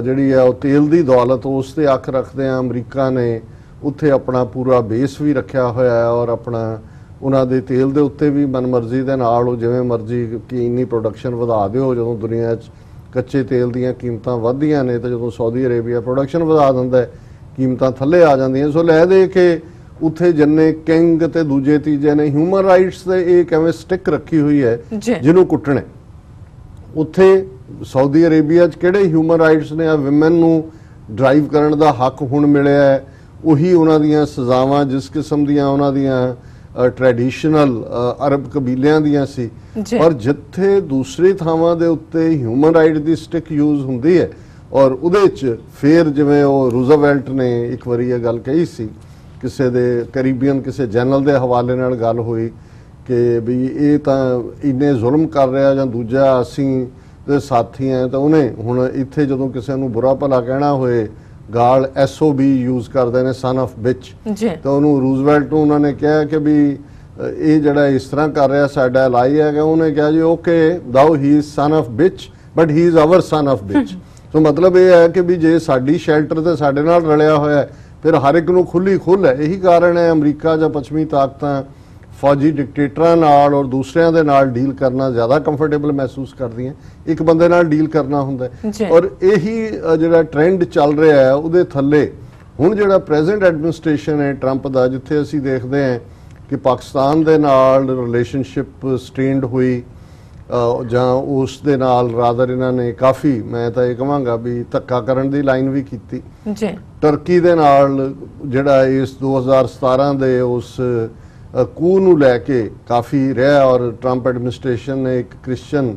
ਜਿਹੜੀ ਹੈ ਉਹ ਤੇਲ ਦੀ ਦੌਲਤ, ਉਸ ਤੇ ਅੱਖ ਰੱਖਦੇ ਆ ਅਮਰੀਕਾ ਨੇ ਉੱਥੇ ਆਪਣਾ ਪੂਰਾ ਬੇਸ ਵੀ ਰੱਖਿਆ ਹੋਇਆ ਹੈ ਔਰ ਆਪਣਾ ਉਹਨਾਂ ਦੇ ਤੇਲ ਦੇ ਉੱਤੇ ਵੀ ਮਨਮਰਜ਼ੀ ਦੇ ਨਾਲ ਉਹ ਜਿਵੇਂ ਮਰਜ਼ੀ ਕਿ ਇੰਨੀ ਪ੍ਰੋਡਕਸ਼ਨ ਵਧਾ ਦਿਓ। ਜਦੋਂ ਦੁਨੀਆ 'ਚ ਕੱਚੇ ਤੇਲ ਦੀਆਂ ਕੀਮਤਾਂ ਵੱਧਦੀਆਂ ਨੇ ਤਾਂ ਜਦੋਂ ਸਾਊਦੀ ਅਰੇਬੀਆ ਪ੍ਰੋਡਕਸ਼ਨ ਵਧਾ ਦਿੰਦਾ ਹੈ, ਕੀਮਤਾਂ ਥੱਲੇ ਆ ਜਾਂਦੀਆਂ। ਸੋ ਲੈ ਦੇ ਕੇ ਉੱਥੇ ਜਿੰਨੇ ਕਿੰਗ ਤੇ ਦੂਜੇ ਤੀਜੇ ਨੇ ਹਿਊਮਨ ਰਾਈਟਸ ਦੇ ਇਹ ਕਿਵੇਂ ਸਟਿਕ ਰੱਖੀ ਹੋਈ ਹੈ ਜਿਹਨੂੰ ਕੁੱਟਣੇ, ਉੱਥੇ ਸਾਊਦੀ ਅਰੇਬੀਆ 'ਚ ਕਿਹੜੇ ਹਿਊਮਨ ਰਾਈਟਸ ਨੇ? ਆ ਵਿਮਨ ਨੂੰ ਡਰਾਈਵ ਕਰਨ ਦਾ ਹੱਕ ਹੁਣ ਮਿਲਿਆ ਹੈ, ਉਹੀ ਉਹਨਾਂ ਦੀਆਂ ਸਜ਼ਾਵਾਂ ਜਿਸ ਕਿਸਮ ਦੀਆਂ ਉਹਨਾਂ ਦੀਆਂ ਟ੍ਰੈਡੀਸ਼ਨਲ ਅਰਬ ਕਬੀਲਿਆਂ ਦੀਆਂ ਸੀ। ਪਰ ਜਿੱਥੇ ਦੂਸਰੀ ਥਾਵਾਂ ਦੇ ਉੱਤੇ ਹਿਊਮਨ ਰਾਈਟ ਦੀ ਸਟਿਕ ਯੂਜ਼ ਹੁੰਦੀ ਹੈ ਔਰ ਉਹਦੇ 'ਚ ਫਿਰ ਜਿਵੇਂ ਉਹ ਰੂਜ਼ਵੈਲਟ ਨੇ ਇੱਕ ਵਾਰੀ ਇਹ ਗੱਲ ਕਹੀ ਸੀ, ਕਿਸੇ ਦੇ ਕੈਰੀਬੀਅਨ ਕਿਸੇ ਜਨਰਲ ਦੇ ਹਵਾਲੇ ਨਾਲ ਗੱਲ ਹੋਈ ਕਿ ਵੀ ਇਹ ਤਾਂ ਇੰਨੇ ਜ਼ੁਲਮ ਕਰ ਰਿਹਾ ਜਾਂ ਦੂਜਾ ਅਸੀਂ ਦੇ ਸਾਥੀ ਆ, ਤਾਂ ਉਹਨੇ ਹੁਣ ਇੱਥੇ ਜਦੋਂ ਕਿਸੇ ਨੂੰ ਬੁਰਾ ਭਲਾ ਕਹਿਣਾ ਹੋਏ ਗਾਲ SOB ਯੂਜ਼ ਕਰਦੇ ਨੇ, ਸਨ ਆਫ ਬਿਚ, ਤਾਂ ਉਹਨੂੰ ਰੂਜ਼ਵੈਲਟ ਨੂੰ ਉਹਨਾਂ ਨੇ ਕਿਹਾ ਕਿ ਵੀ ਇਹ ਜਿਹੜਾ ਇਸ ਤਰ੍ਹਾਂ ਕਰ ਰਿਹਾ ਸਾਡਾ ਅਲਾਈ ਹੈਗਾ। ਉਹਨੇ ਕਿਹਾ ਜੀ okay though he is son of bitch but he is our son of bitch. So ਮਤਲਬ ਇਹ ਹੈ ਕਿ ਵੀ ਜੇ ਸਾਡੀ ਸ਼ੈਲਟਰ ਤੇ ਸਾਡੇ ਨਾਲ ਰਲਿਆ ਹੋਇਆ ਫਿਰ ਹਰ ਇੱਕ ਨੂੰ ਖੁੱਲੀ ਖੁੱਲ ਹੈ। ਇਹੀ ਕਾਰਨ ਹੈ ਅਮਰੀਕਾ ਜਾਂ ਪੱਛਮੀ ਤਾਕਤਾਂ ਫੌਜੀ ਡਿਕਟੇਟਰਾਂ ਨਾਲ ਔਰ ਦੂਸਰਿਆਂ ਦੇ ਨਾਲ ਡੀਲ ਕਰਨਾ ਜ਼ਿਆਦਾ ਕੰਫਰਟੇਬਲ ਮਹਿਸੂਸ ਕਰਦੀਆਂ। ਇੱਕ ਬੰਦੇ ਨਾਲ ਡੀਲ ਕਰਨਾ ਹੁੰਦਾ ਔਰ ਇਹੀ ਜਿਹੜਾ ਟ੍ਰੈਂਡ ਚੱਲ ਰਿਹਾ ਹੈ ਉਹਦੇ ਥੱਲੇ ਹੁਣ ਜਿਹੜਾ ਪ੍ਰੈਜ਼ੈਂਟ ਐਡਮਿਨਿਸਟ੍ਰੇਸ਼ਨ ਹੈ ਟਰੰਪ ਦਾ, ਜਿੱਥੇ ਅਸੀਂ ਦੇਖਦੇ ਹਾਂ ਕਿ ਪਾਕਿਸਤਾਨ ਦੇ ਨਾਲ ਰਿਲੇਸ਼ਨਸ਼ਿਪ ਸਟ੍ਰੇਨਡ ਹੋਈ ਜਾਂ ਉਸ ਦੇ ਨਾਲ ਰਾਦਰ ਇਹਨਾਂ ਨੇ ਕਾਫੀ, ਮੈਂ ਤਾਂ ਇਹ ਕਹਾਂਗਾ ਵੀ ਧੱਕਾ ਕਰਨ ਦੀ ਲਾਈਨ ਵੀ ਕੀਤੀ। ਟਰਕੀ ਦੇ ਨਾਲ ਜਿਹੜਾ ਇਸ 2017 ਦੇ ਉਸ ਕੂ ਨੂੰ ਲੈ ਕੇ ਕਾਫੀ ਰਿਹਾ ਔਰ ਟਰੰਪ ਐਡਮਿਨਿਸਟ੍ਰੇਸ਼ਨ ਨੇ ਇੱਕ ਕ੍ਰਿਸਚੀਅਨ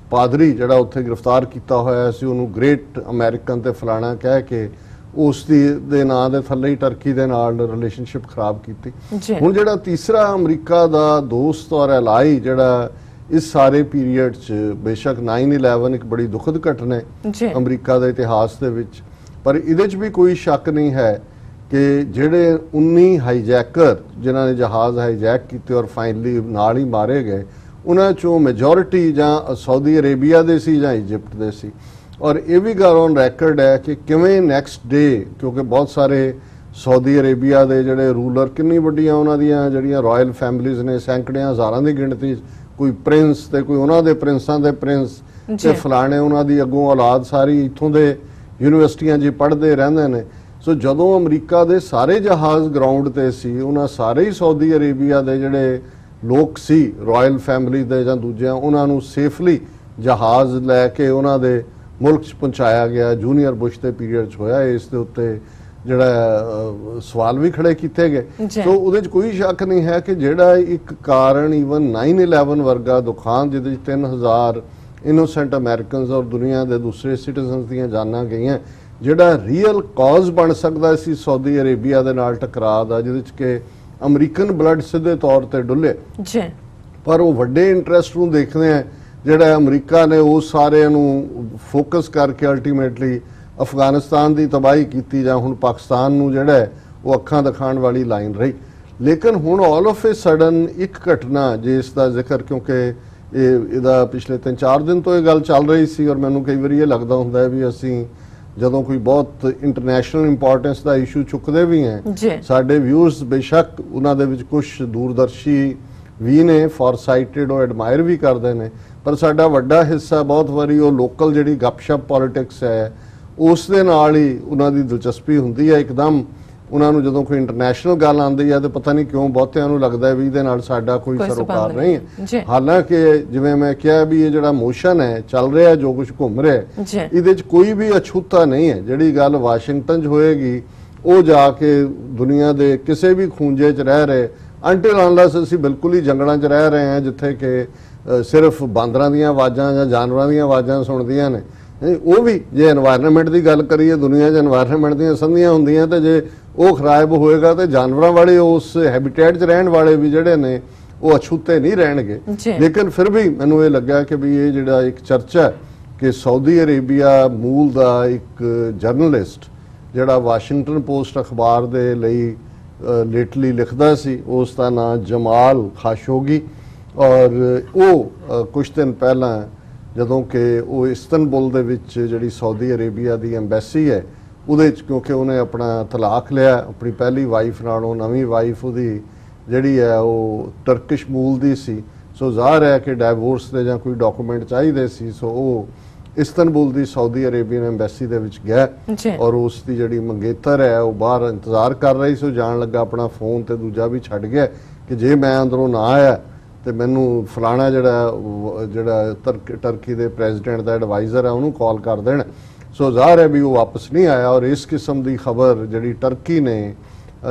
ਪਾਦਰੀ ਜਿਹੜਾ ਉੱਥੇ ਗ੍ਰਿਫਤਾਰ ਕੀਤਾ ਹੋਇਆ ਸੀ, ਉਹਨੂੰ ਗ੍ਰੇਟ ਅਮਰੀਕਨ ਤੇ ਫਲਾਣਾ ਕਹਿ ਕੇ ਉਸ ਦੇ ਨਾਂ ਦੇ ਥੱਲੇ ਹੀ ਟਰਕੀ ਦੇ ਨਾਲ ਰਿਲੇਸ਼ਨਸ਼ਿਪ ਖਰਾਬ ਕੀਤੀ। ਹੁਣ ਜਿਹੜਾ ਤੀਸਰਾ ਅਮਰੀਕਾ ਦਾ ਦੋਸਤ ਔਰ ਅਲਾਈ ਜਿਹੜਾ ਇਸ ਸਾਰੇ ਪੀਰੀਅਡ 'ਚ, ਬੇਸ਼ੱਕ 9/11 ਇੱਕ ਬੜੀ ਦੁਖਦ ਘਟਨਾ ਹੈ ਅਮਰੀਕਾ ਦੇ ਇਤਿਹਾਸ ਦੇ ਵਿੱਚ, ਪਰ ਇਹਦੇ 'ਚ ਵੀ ਕੋਈ ਸ਼ੱਕ ਨਹੀਂ ਹੈ ਕਿ ਜਿਹੜੇ 19 ਹਾਈਜੈਕਰ ਜਿਨ੍ਹਾਂ ਨੇ ਜਹਾਜ਼ ਹਾਈਜੈਕ ਕੀਤੇ ਔਰ ਫਾਈਨਲੀ ਨਾਲ ਹੀ ਮਾਰੇ ਗਏ, ਉਹਨਾਂ 'ਚੋਂ ਮੈਜੋਰਿਟੀ ਜਾਂ ਸਾਊਦੀ ਅਰੇਬੀਆ ਦੇ ਸੀ ਜਾਂ ਇਜਿਪਟ ਦੇ ਸੀ। ਔਰ ਇਹ ਵੀ ਗੱਲ ਔਨ ਰੈਕਰਡ ਹੈ ਕਿ ਕਿਵੇਂ ਨੈਕਸਟ ਡੇ, ਕਿਉਂਕਿ ਬਹੁਤ ਸਾਰੇ ਸਾਊਦੀ ਅਰੇਬੀਆ ਦੇ ਜਿਹੜੇ ਰੂਲਰ, ਕਿੰਨੀ ਵੱਡੀਆਂ ਉਹਨਾਂ ਦੀਆਂ ਜਿਹੜੀਆਂ ਰਾਇਲ ਫੈਮਲੀਜ਼ ਨੇ, ਸੈਂਕੜਿਆਂ ਹਜ਼ਾਰਾਂ ਦੀ ਗਿਣਤੀ, ਕੋਈ ਪ੍ਰਿੰਸ ਤੇ ਕੋਈ ਉਹਨਾਂ ਦੇ ਪ੍ਰਿੰਸਾਂ ਦੇ ਪ੍ਰਿੰਸ ਤੇ ਫਲਾਣੇ ਉਹਨਾਂ ਦੀ ਅੱਗੋਂ ਔਲਾਦ ਸਾਰੀ ਇੱਥੋਂ ਦੇ ਯੂਨੀਵਰਸਿਟੀਆਂ 'ਚ ਪੜ੍ਹਦੇ ਰਹਿੰਦੇ ਨੇ। ਸੋ ਜਦੋਂ ਅਮਰੀਕਾ ਦੇ ਸਾਰੇ ਜਹਾਜ਼ ਗਰਾਊਂਡ ਤੇ ਸੀ, ਉਹਨਾਂ ਸਾਰੇ ਹੀ ਸਾਊਦੀ ਅਰੇਬੀਆ ਦੇ ਜਿਹੜੇ ਲੋਕ ਸੀ ਰਾਇਲ ਫੈਮਿਲੀ ਦੇ ਜਾਂ ਦੂਜਿਆਂ, ਉਹਨਾਂ ਨੂੰ ਸੇਫਲੀ ਜਹਾਜ਼ ਲੈ ਕੇ ਉਹਨਾਂ ਦੇ ਮੁਲਕ 'ਚ ਪਹੁੰਚਾਇਆ ਗਿਆ। ਜੂਨੀਅਰ ਬੁਸ਼ ਦੇ ਪੀਰੀਅਡ 'ਚ ਹੋਇਆ। ਇਸ ਦੇ ਉੱਤੇ ਜਿਹੜਾ ਸਵਾਲ ਵੀ ਖੜੇ ਕੀਤੇ ਗਏ। ਸੋ ਉਹਦੇ 'ਚ ਕੋਈ ਸ਼ੱਕ ਨਹੀਂ ਹੈ ਕਿ ਜਿਹੜਾ ਇੱਕ ਕਾਰਨ ਈਵਨ 9/11 ਵਰਗਾ ਦੁਖਾਂਤ ਜਿਹਦੇ 'ਚ 3000 ਇਨੋਸੈਂਟ ਅਮਰੀਕਨਸ ਔਰ ਦੁਨੀਆ ਦੇ ਦੂਸਰੇ ਸਿਟੀਜ਼ਨਸ ਦੀਆਂ ਜਾਨਾਂ ਗਈਆਂ, ਜਿਹੜਾ ਰੀਅਲ ਕਾਜ਼ ਬਣ ਸਕਦਾ ਸੀ ਸਾਊਦੀ ਅਰੇਬੀਆ ਦੇ ਨਾਲ ਟਕਰਾਅ ਦਾ, ਜਿਹਦੇ 'ਚ ਕਿ ਅਮਰੀਕਨ ਬਲੱਡ ਸਿੱਧੇ ਤੌਰ ਤੇ ਡੁੱਲੇ, ਪਰ ਉਹ ਵੱਡੇ ਇੰਟਰਸਟ ਨੂੰ ਦੇਖਦੇ ਆ ਜਿਹੜਾ ਅਮਰੀਕਾ ਨੇ ਉਸ ਸਾਰਿਆਂ ਨੂੰ ਫੋਕਸ ਕਰਕੇ ਅਲਟੀਮੇਟਲੀ ਅਫਗਾਨਿਸਤਾਨ ਦੀ ਤਬਾਹੀ ਕੀਤੀ ਜਾਂ ਹੁਣ ਪਾਕਿਸਤਾਨ ਨੂੰ ਜਿਹੜਾ ਉਹ ਅੱਖਾਂ ਦਿਖਾਉਣ ਵਾਲੀ ਲਾਈਨ ਰਹੀ। ਲੇਕਿਨ ਹੁਣ ਆਲ ਆਫ ਏ ਸਡਨ ਇੱਕ ਘਟਨਾ ਜਿਸ ਦਾ ਜ਼ਿਕਰ, ਕਿਉਂਕਿ ਇਹਦਾ ਪਿਛਲੇ 3-4 ਦਿਨ ਤੋਂ ਇਹ ਗੱਲ ਚੱਲ ਰਹੀ ਸੀ ਔਰ ਮੈਨੂੰ ਕਈ ਵਾਰੀ ਇਹ ਲੱਗਦਾ ਹੁੰਦਾ ਹੈ ਵੀ ਅਸੀਂ ਜਦੋਂ ਕੋਈ ਬਹੁਤ ਇੰਟਰਨੈਸ਼ਨਲ ਇੰਪੋਰਟੈਂਸ ਦਾ ਇਸ਼ੂ ਚੁੱਕਦੇ ਵੀ ਹੈ, ਸਾਡੇ ਵਿਊਅਰਸ ਬੇਸ਼ੱਕ ਉਹਨਾਂ ਦੇ ਵਿੱਚ ਕੁਝ ਦੂਰਦਰਸ਼ੀ ਵੀ ਨੇ, ਫੋਰਸਾਈਟਡ ਉਹ ਐਡਮਾਇਰ ਵੀ ਕਰਦੇ ਨੇ, ਪਰ ਸਾਡਾ ਵੱਡਾ ਹਿੱਸਾ ਬਹੁਤ ਵਾਰੀ ਉਹ ਲੋਕਲ ਜਿਹੜੀ ਗੱਪਸ਼ਪ ਪੋਲਿਟਿਕਸ ਹੈ ਉਸ ਦੇ ਨਾਲ ਹੀ ਉਹਨਾਂ ਦੀ ਦਿਲਚਸਪੀ ਹੁੰਦੀ ਹੈ। ਇੱਕਦਮ ਉਹਨਾਂ ਨੂੰ ਜਦੋਂ ਕੋਈ ਇੰਟਰਨੈਸ਼ਨਲ ਗੱਲ ਆਉਂਦੀ ਹੈ ਤੇ ਪਤਾ ਨਹੀਂ ਕਿਉਂ ਬਹੁਤਿਆਂ ਨੂੰ ਲੱਗਦਾ ਹੈ ਵੀ ਇਹਦੇ ਨਾਲ ਸਾਡਾ ਕੋਈ ਸਰੋਕਾਰ ਨਹੀਂ ਹੈ। ਹਾਲਾਂਕਿ ਜਿਵੇਂ ਮੈਂ ਕਿਹਾ ਵੀ ਇਹ ਜਿਹੜਾ ਮੋਸ਼ਨ ਹੈ ਚੱਲ ਰਿਹਾ, ਜੋ ਕੁਝ ਘੁੰਮ ਰਿਹਾ, ਇਹਦੇ 'ਚ ਕੋਈ ਵੀ ਅਛੂਤਾ ਨਹੀਂ ਹੈ। ਜਿਹੜੀ ਗੱਲ ਵਾਸ਼ਿੰਗਟਨ 'ਚ ਹੋਏਗੀ ਉਹ ਜਾ ਕੇ ਦੁਨੀਆ ਦੇ ਕਿਸੇ ਵੀ ਖੂੰਜੇ 'ਚ ਰਹਿ ਰਹੇ, ਅੰਟਿਲ ਅਨਲੈਸ ਅਸੀਂ ਬਿਲਕੁਲ ਹੀ ਜੰਗਲਾਂ 'ਚ ਰਹਿ ਰਹੇ ਹਾਂ ਜਿੱਥੇ ਕਿ ਸਿਰਫ ਬਾਂਦਰਾਂ ਦੀਆਂ ਆਵਾਜ਼ਾਂ ਜਾਂ ਜਾਨਵਰਾਂ ਦੀਆਂ ਆਵਾਜ਼ਾਂ ਸੁਣਦੀਆਂ ਨੇ। ਉਹ ਵੀ ਜੇ এনवायरमेंट ਦੀ ਗੱਲ ਕਰੀਏ, ਦੁਨੀਆ 'ਚ এনवायरमेंट ਦੀਆਂ ਸੰਧੀਆਂ ਹੁੰਦੀਆਂ ਤੇ ਜੇ ਉਹ ਖਰਾਬ ਹੋਏਗਾ ਤੇ ਜਾਨਵਰਾਂ ਵਾਲੇ ਉਸ ਹੈਬਿਟੇਟ 'ਚ ਰਹਿਣ ਵਾਲੇ ਵੀ ਜਿਹੜੇ ਨੇ ਉਹ ਅਛੂਤੇ ਨਹੀਂ ਰਹਿਣਗੇ। ਲੇਕਿਨ ਫਿਰ ਵੀ ਮੈਨੂੰ ਇਹ ਲੱਗਿਆ ਕਿ ਵੀ ਇਹ ਜਿਹੜਾ ਇੱਕ ਚਰਚਾ ਕਿ ਸਾਊਦੀ ਅਰੇਬੀਆ ਮੂਲ ਦਾ ਇੱਕ ਜਰਨਲਿਸਟ ਜਿਹੜਾ ਵਾਸ਼ਿੰਗਟਨ ਪੋਸਟ ਅਖਬਾਰ ਦੇ ਲਈ ਲੇਟਲੀ ਲਿਖਦਾ ਸੀ, ਉਸ ਦਾ ਨਾਂ ਜਮਾਲ ਖਾਸ਼ੋਗੀ, ਔਰ ਉਹ ਕੁਝ ਦਿਨ ਪਹਿਲਾਂ ਜਦੋਂ ਕਿ ਉਹ ਇਸਤਨਬੁਲ ਦੇ ਵਿੱਚ ਜਿਹੜੀ ਸਾਊਦੀ ਅਰੇਬੀਆ ਦੀ ਐਮਬੈਸੀ ਹੈ ਉਹਦੇ 'ਚ, ਕਿਉਂਕਿ ਉਹਨੇ ਆਪਣਾ ਤਲਾਕ ਲਿਆ ਆਪਣੀ ਪਹਿਲੀ ਵਾਈਫ ਨਾਲੋਂ, ਨਵੀਂ ਵਾਈਫ ਉਹਦੀ ਜਿਹੜੀ ਹੈ ਉਹ ਟਰਕਿਸ਼ ਮੂਲ ਦੀ ਸੀ, ਸੋ ਜ਼ਾਹਰ ਹੈ ਕਿ ਡਾਈਵੋਰਸ ਦੇ ਜਾਂ ਕੋਈ ਡਾਕੂਮੈਂਟ ਚਾਹੀਦੇ ਸੀ। ਸੋ ਉਹ ਇਸਤਨਬੁਲ ਦੀ ਸਾਊਦੀ ਅਰੇਬੀਅਨ ਐਮਬੈਸੀ ਦੇ ਵਿੱਚ ਗਿਆ ਔਰ ਉਸ ਦੀ ਜਿਹੜੀ ਮੰਗੇਤਰ ਹੈ ਉਹ ਬਾਹਰ ਇੰਤਜ਼ਾਰ ਕਰ ਰਹੀ ਸੀ। ਜਾਣ ਲੱਗਾ ਆਪਣਾ ਫੋਨ ਤੇ ਦੂਜਾ ਵੀ ਛੱਡ ਗਿਆ ਕਿ ਜੇ ਮੈਂ ਅੰਦਰੋਂ ਨਾ ਆਇਆ ਤੇ ਮੈਨੂੰ ਫਲਾਣਾ ਜਿਹੜਾ ਟਰਕੀ ਦੇ ਪ੍ਰੈਜ਼ੀਡੈਂਟ ਦਾ ਐਡਵਾਈਜ਼ਰ ਹੈ ਉਹਨੂੰ ਕਾਲ ਕਰ ਦੇਣ। ਸੋ ਜ਼ਾਹਰ ਹੈ ਵੀ ਉਹ ਵਾਪਸ ਨਹੀਂ ਆਇਆ ਔਰ ਇਸ ਕਿਸਮ ਦੀ ਖਬਰ ਜਿਹੜੀ ਟਰਕੀ ਨੇ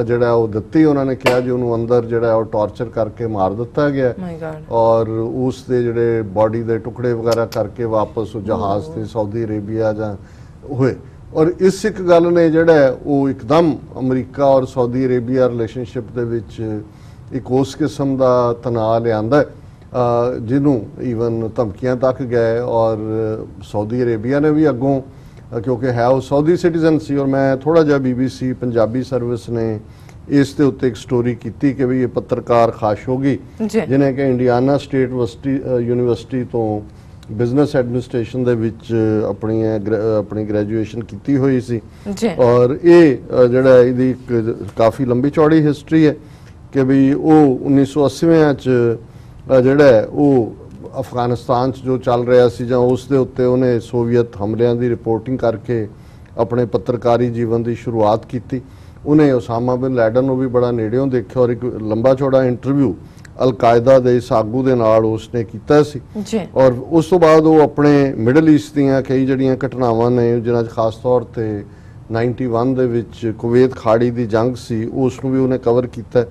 ਜਿਹੜਾ ਉਹ ਦਿੱਤੀ, ਉਹਨਾਂ ਨੇ ਕਿਹਾ ਜੀ ਉਹਨੂੰ ਅੰਦਰ ਜਿਹੜਾ ਉਹ ਟਾਰਚਰ ਕਰਕੇ ਮਾਰ ਦਿੱਤਾ ਗਿਆ ਔਰ ਉਸ ਦੇ ਜਿਹੜੇ ਬਾਡੀ ਦੇ ਟੁਕੜੇ ਵਗੈਰਾ ਕਰਕੇ ਵਾਪਸ ਉਹ ਜਹਾਜ਼ ਤੇ ਸਾਊਦੀ ਅਰੇਬੀਆ ਜਾਂ ਹੋਏ। ਔਰ ਇਸ ਇੱਕ ਗੱਲ ਨੇ ਜਿਹੜਾ ਉਹ ਇੱਕਦਮ ਅਮਰੀਕਾ ਔਰ ਸਾਊਦੀ ਅਰੇਬੀਆ ਰਿਲੇਸ਼ਨਸ਼ਿਪ ਦੇ ਵਿੱਚ ਇੱਕ ਉਸ ਕਿਸਮ ਦਾ ਤਣਾਅ ਲਿਆਂਦਾ ਜਿਹਨੂੰ ਈਵਨ ਧਮਕੀਆਂ ਤੱਕ ਗਏ ਔਰ ਸਾਊਦੀ ਅਰੇਬੀਆ ਨੇ ਵੀ ਅੱਗੋਂ, ਕਿਉਂਕਿ ਹੈ ਉਹ ਸਾਊਦੀ ਸਿਟੀਜ਼ਨ ਸੀ, ਔਰ ਮੈਂ ਥੋੜਾ ਜਿਹਾ BBC ਪੰਜਾਬੀ ਸਰਵਿਸ ਨੇ ਇਸ ਦੇ ਉੱਤੇ ਇੱਕ ਸਟੋਰੀ ਕੀਤੀ ਕਿ ਵੀ ਇਹ ਪੱਤਰਕਾਰ ਖਾਸ਼ੋਗੀ ਜਿਹਨੇ ਕਿ ਇੰਡੀਆਨਾ ਸਟੇਟ ਯੂਨੀਵਰਸਿਟੀ ਤੋਂ ਬਿਜ਼ਨਸ ਐਡਮਿਨਿਸਟ੍ਰੇਸ਼ਨ ਦੇ ਵਿੱਚ ਆਪਣੀ ਗ੍ਰੈਜੂਏਸ਼ਨ ਕੀਤੀ ਹੋਈ ਸੀ, ਔਰ ਇਹ ਜਿਹੜਾ ਇਹਦੀ ਇੱਕ ਕਾਫੀ ਲੰਬੀ ਚੌੜੀ ਹਿਸਟਰੀ ਹੈ ਕਿ ਵੀ ਉਹ 1980 'ਚ ਜਿਹੜਾ ਉਹ ਅਫਗਾਨਿਸਤਾਨ 'ਚ ਜੋ ਚੱਲ ਰਿਹਾ ਸੀ ਜਾਂ ਉਸ ਦੇ ਉੱਤੇ ਉਹਨੇ ਸੋਵੀਅਤ ਹਮਲਿਆਂ ਦੀ ਰਿਪੋਰਟਿੰਗ ਕਰਕੇ ਆਪਣੇ ਪੱਤਰਕਾਰੀ ਜੀਵਨ ਦੀ ਸ਼ੁਰੂਆਤ ਕੀਤੀ। ਉਹਨੇ ਉਸਾਮਾ ਬਿਨ ਲੈਡਨ ਨੂੰ ਵੀ ਬੜਾ ਨੇੜਿਓਂ ਦੇਖਿਆ ਔਰ ਇੱਕ ਲੰਬਾ ਚੌੜਾ ਇੰਟਰਵਿਊ ਅਲ-ਕਾਇਦਾ ਦੇ ਇਸ ਆਗੂ ਦੇ ਨਾਲ ਉਸਨੇ ਕੀਤਾ ਸੀ ਔਰ ਉਸ ਤੋਂ ਬਾਅਦ ਉਹ ਆਪਣੇ ਮਿਡਲ ਈਸਟ ਦੀਆਂ ਕਈ ਜਿਹੜੀਆਂ ਘਟਨਾਵਾਂ ਨੇ ਜਿਨ੍ਹਾਂ 'ਚ ਖਾਸ ਤੌਰ ਤੇ 91 ਦੇ ਵਿੱਚ ਕੁਵੈਤ ਖਾੜੀ ਦੀ ਜੰਗ ਸੀ ਉਸ ਨੂੰ ਵੀ ਉਹਨੇ ਕਵਰ ਕੀਤਾ